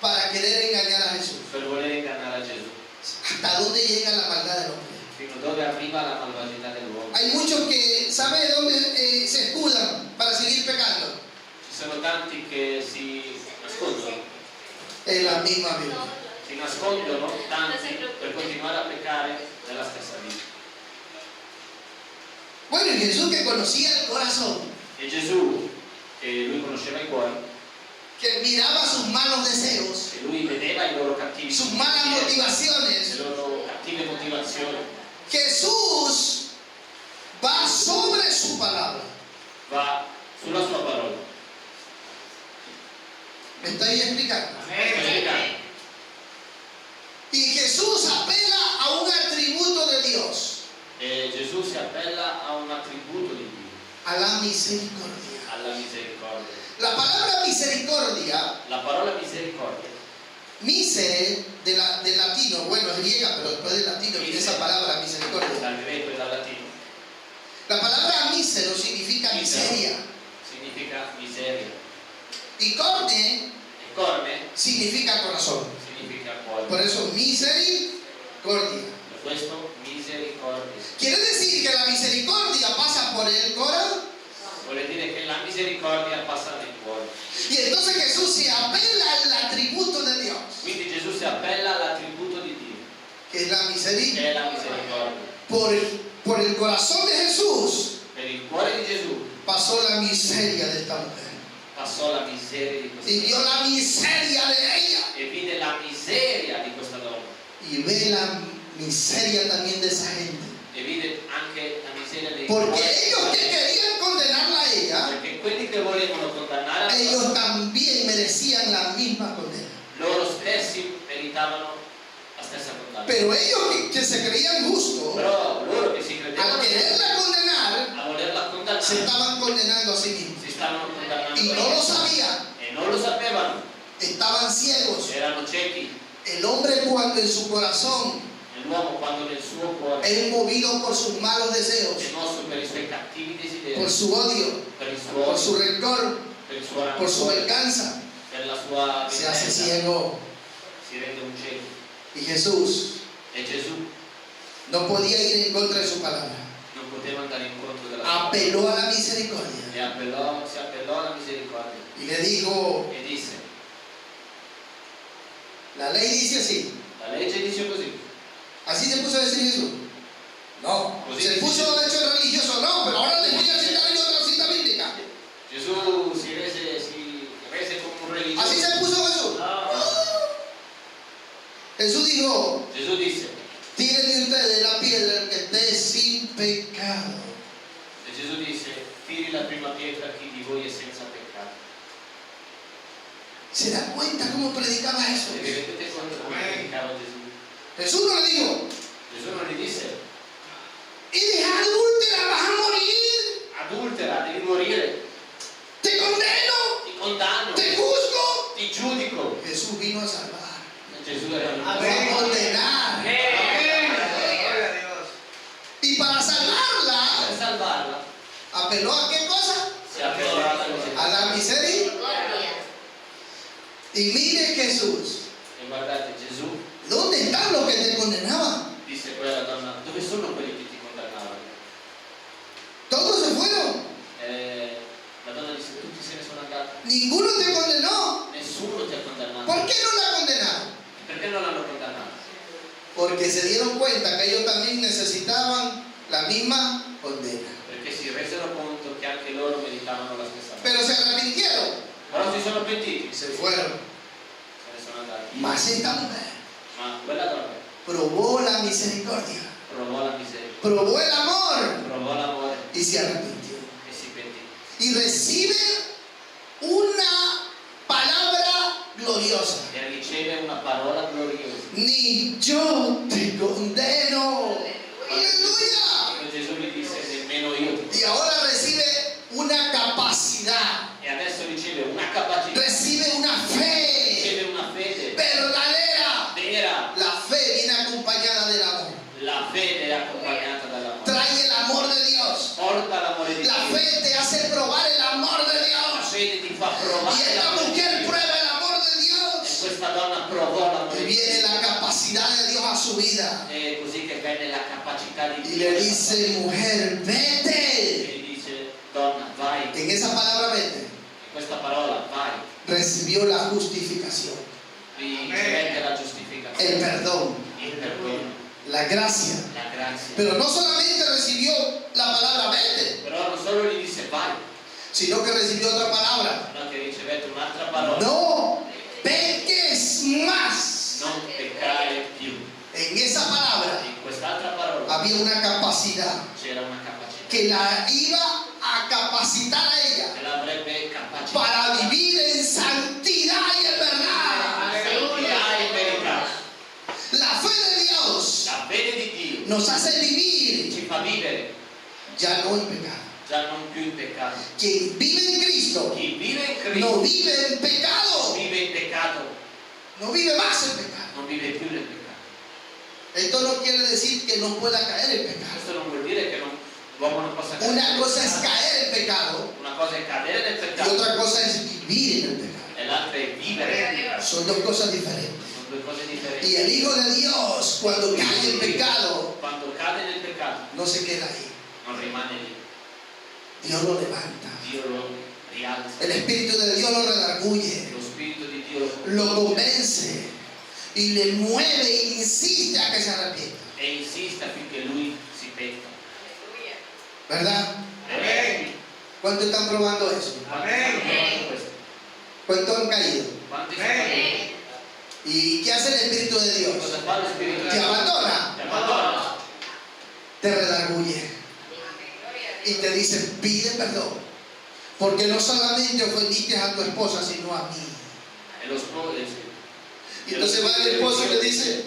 para querer engañar a Jesús. per voler ingannare a Gesù. ¿Hasta dónde llega la maldad del hombre? Fino dove arriva la malvagità dell'uomo. Hay muchos que saben dónde se escudan para seguir pecando. Ci sono tanti che si nascondono En la misma Biblia. si nascondono tanti per continuare a peccare nella stessa vita. Bueno, y Jesús, que conocía el corazón, E Gesù, che lui conosceva i cuori, que miraba sus malos deseos, che lui vedeva i loro cattivi sus malas le motivaciones, loro cattive motivazioni, Jesús va sobre su palabra. va sulla sua parola. ¿Me estoy explicando? Amén. Y Jesús apela a un atributo de Dios, E Gesù si appella a un attributo di Dio, a la misericordia. alla misericordia. La palabra misericordia, La parola misericordia, misere del latino, bueno, es griega, pero después del latino viene esa palabra misericordia. dal greco e dal latino, La palabra mísero significa miseria significa miseria. y corne E corne significa corazón. significa cuore. Por eso misericordia. Per questo misericordia. Quiere decir que la misericordia pasa por el corazón. Vuole dire che la misericordia passa nel cuore. Y entonces Jesús se apela al atributo de Dios, Quindi Gesù si appella all'attributo di Dio, que es la misericordia. che è la misericordia. Por el corazón de Jesús Per il cuore di Gesù pasó la miseria de esta mujer. passò la miseria di questa Y vio la miseria de ella. e vide la miseria di questa donna Y ve la miseria también de esa gente. e vide anche la miseria dei Porque cuori. ellos que querían condenarla a ella, Perché quelli che volevano condannare a ellos también merecían la misma condena. loro stessi meritavano la stessa condanna. Pero ellos que se creían justos, Però loro che si al credevano quererla condenar, a volerla se condannare estaban condenando a sí mismos. si stavano condannando Y no lo sabían, e non lo sapevano, estaban ciegos. erano ciechi. El hombre cuando en su corazón E l'uomo quando nel suo cuore es movido por sus malos deseos, è mosso per i suoi cattivi por desideri, su odio, per il suo por su odio, rencor, per il suo por su rancore, venganza, per la sua se hace venganza, ciego. si rende un cieco. Y Jesús E Gesù no podía ir en contra de su palabra. non poteva andare incontro della sua Apeló a la misericordia e si appellò alla misericordia y le dijo, e disse: la ley dice así. la legge dice così. Así se puso a decir Jesús. No, Così se dice puso de hecho religioso, no, pero ahora les voy a citar yo otra cita bíblica. Gesù si rese come un religioso. Así se puso Jesús. Jesús dijo, Gesù disse, tírenle ustedes la piedra el que esté sin pecado. e Gesù disse: tiri la prima pietra chi di voi è senza peccato. ¿Se da cuenta cómo predicaba E Jesús? vi rendete conto come predicava Gesù? Jesús no le dijo, Gesù non gli disse: y de adúltera vas a morir, adultera, devi morire, te condeno, ti condanno, te juzgo. ti giudico. Jesús vino a salvar, Gesù era no a condenar. Y para salvarla, per salvarla apeló a qué cosa? si appellò alla A misericordia. la miseria. Y mire Jesús, E guardate, Gesù ¿dónde están los que te condenaban? disse poi alla donna: dove sono quelli che ti condannavano? Todos se fueron, E la donna disse: tutti se ne sono andati, ninguno te condenó. nessuno ti ha condannato. ¿Por qué no la condenaron? Perché non l'hanno condannato? Porque se dieron cuenta que ellos también necesitaban la misma condena. Perché si resero conto che anche loro meritavano la stessa cosa. Pero se arrepintieron Però si sono pentiti, y se fueron. se ne sono andati. Mas esta mujer Ma quella donna probó la misericordia, provò la miseria, probó el amor provò l'amore y se arrepintió. e si pentì. Y recibe una palabra gloriosa. E riceve una parola gloriosa. Ni yo te condeno. Aleluya. Quando Gesù gli disse: nemmeno io ti. Y ahora recibe una capacidad, E adesso riceve una capacità, recibe una fe riceve una fede verdadera. vera. La fe viene acompañada del amor. La fede è accompagnata dall'amore. Trae el amor de Dios. Porta l'amore di La Dio. fe te hace probar el amor de La Dios. fede ti fa Y provare esta l'amore di mujer Dio. prueba el amor de E Dios. questa donna provò l'amore Y di viene Dio. la capacidad de Dios a su vida. È così che venne la capacità di Y Dio. le dice, mujer, E vete. gli dice: donna, vai. En esa palabra vete, E questa parola, vai, recibió la justificación. ricevette la giustificazione. significa el perdón, il perdono, la gracia. la grazia. Pero no solamente recibió la palabra vete, Però non solo gli disse vai, sino que recibió otra palabra. ma che ricevette un'altra parola. No peques más. Non peccare più. En esa palabra In quest'altra parola había una capacidad c'era una capacità que la iba a capacitar a ella che l'avrebbe capacitata para vivir en santidad y en verdad. santità e verità. La fe de Dios La fede di Dio nos hace vivir ci fa vivere ya no en pecado. già non più in peccato. Quien vive en Cristo Chi vive in no Cristo vive en pecado, vive in peccato, no vive más en pecado. non vive più nel peccato. Esto no quiere decir que no pueda caer en pecado. Questo non vuol dire che l'uomo non possa cadere. Una nel cosa es peccato. caer en pecado Una cosa è cadere nel y peccato otra cosa es vivir en el pecado. e l'altra è vivere nel peccato. Son dos cosas diferentes. Sono due cose differenti. Y el Hijo de Dios, cuando cae en pecado, Quando cade nel peccato no se queda ahí. non rimane lì. Dios lo levanta. Dio lo rialza. El Espíritu de Dios lo redarguye, Lo Spirito di Dio lo convence y le mueve e insiste a que se arrepienta. e insiste affinché lui si pecca. ¿Verdad? Amen. ¿Cuántos están probando eso? Quanti stanno provando questo? ¿Cuántos han caído? Quanti sono caduti? ¿Y qué hace el Espíritu de Dios? Cosa fa lo Spirito di Te Dio? abandona, Ti abbandona, te redarguye y te dice, pide perdón. Porque no solamente ofendiste a tu esposa, sino a mí. e lo sposo. Y entonces va el esposo y le dice,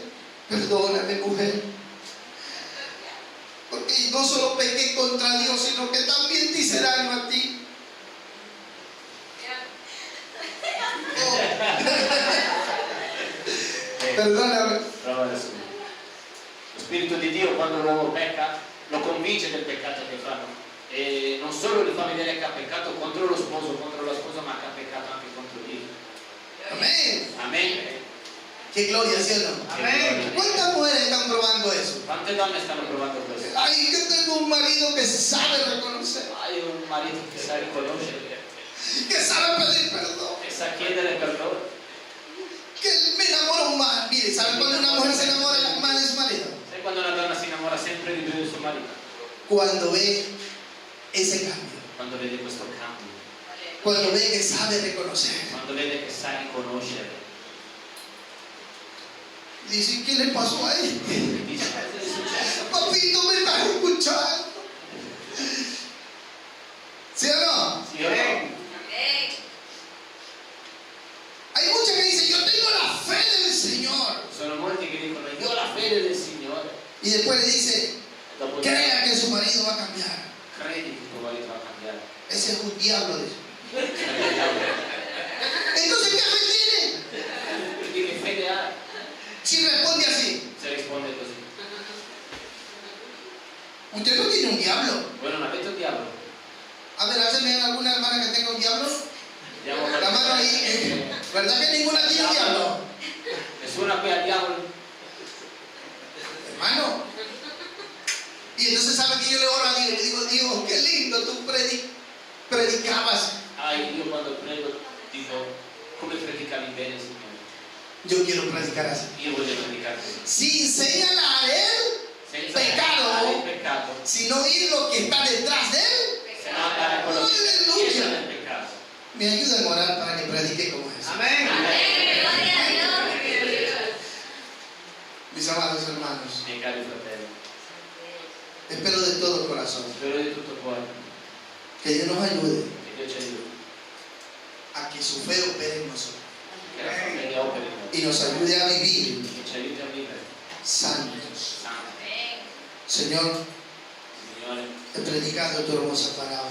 perdóname, mujer. Porque no solo pequé contra Dios, sino que también te hice daño a ti. Oh. Perdóname. Prova adesso. Lo Spirito di Dio quando l'uomo pecca lo convince del peccato che fanno e non solo gli fa vedere che ha peccato contro lo sposo, contro la sposa, ma che ha peccato anche contro Dio. Amén. Amen. Qué gloria, ¿sí o no? Amen. ¿Cuántas mujeres están probando eso? Quante donne stanno provando questo? Ay, yo tengo un marido que sabe reconocer, Hai un marito che sa riconoscere, que sabe pedir perdón, che sa chiedere perdono, que me enamoro más. Mire, ¿sabe cuando una mujer se enamora más de su marido? sai quando una donna si innamora sempre di più del suo marito? Cuando ve ese cambio, Quando vede questo cambio, cuando ve que sabe reconocer. quando vede che sa riconoscere. Dice, ¿qué le pasó a él? Dice, cosa è successo? Papito, me estás escuchando. ¿Sí o no? Sì o no? Hay muchas que dicen, yo tengo la fe del Señor. Sono molti che dicono io ho la fede del Signore Y después le dice, e dopo crea que su marido va a cambiar. credi che tuo marito va a cambiare. Ese es un diablo. Dice. E Entonces, ¿qué fe tiene? quindi che fede hai? Si responde así, Se risponde così. usted no tiene un diablo. Voi non avete un diavolo? A ver, háceme alguna hermana que tenga un diablo. Andiamo La mano ahí. ¿Verdad que ninguna tiene un diablo? Nessuna qui ha diavolo? Hermano. Y entonces, ¿sabe que yo le oro a Dios? Le digo, Dios, qué lindo tú predicabas. Io quando prego dico come predicavi bene Signore. Yo quiero predicar así. Io voglio predicare così. Sin señalar él Senza pecado, il peccato, sino ir lo que está detrás de él. se no andare con lo che chiesa del peccato. Me ayudan a orar para que predique como es. Amen. Mis amados hermanos, Miei cari fratelli, espero de todo corazón spero di tutto cuore que Dios nos ayude che Dio ci aiuti, a que su fe opere en nosotros che la sua fede operi in noi, y nos ayude a vivir che ci aiuti a vivere santos. santi. Señor, Signore, he predicado tu hermosa palabra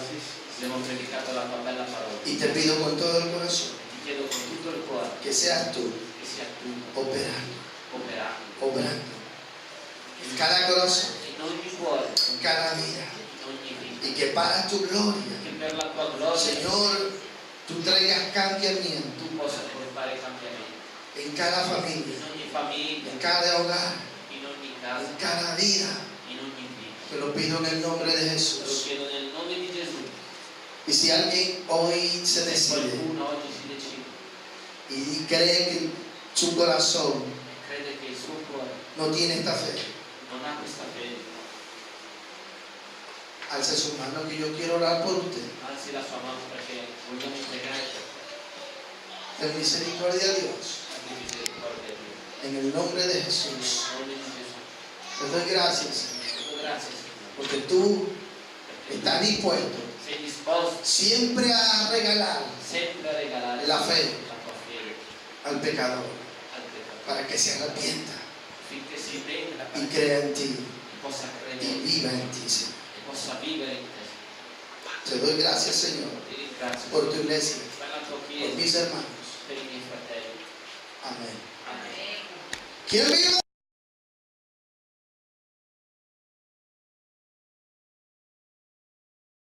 abbiamo predicato la tua bella parola. y te pido con todo el corazón Ti chiedo con tutto il cuore que seas tú che sia tu operando operando en cada corazón, in ogni cuore, en cada vida, in ogni vita, y que para tu gloria, che per la tua gloria Señor, tú traigas cambiamiento tu possa portare cambiamento en cada familia, in ogni famiglia, en cada hogar, in ogni casa, en cada vida. in ogni vita. Te lo pido en el nombre de Te lo Jesús. chiedo nel nome di Gesù. Y si alguien hoy se Se decide qualcuno oggi si decide y cree que en su corazón e crede no tiene esta fe, non ha questa fede, alce su mano que yo quiero orar por usted. alzi la sua mano perché vogliamo pregare Ten misericordia, Dios, per la misericordia di Dio. en el nombre de Nel Jesús. nome di Gesù. Te doy gracias, Señor, Grazie Signore, porque tú perché estás dispuesto sei disposto siempre a regalar sempre a regalare la fe la tua fede al pecador al peccatore, para que se arrepienta affinché si prenda y e crea en ti possa y credere viva en ti, Señor. e possa vivere in te. Te doy gracias, Señor, Ti ringrazio por tu iglesia, per la tua por chiesa, mis hermanos. per i miei fratelli. Amén. Amen. Amén. ¿Quién vive?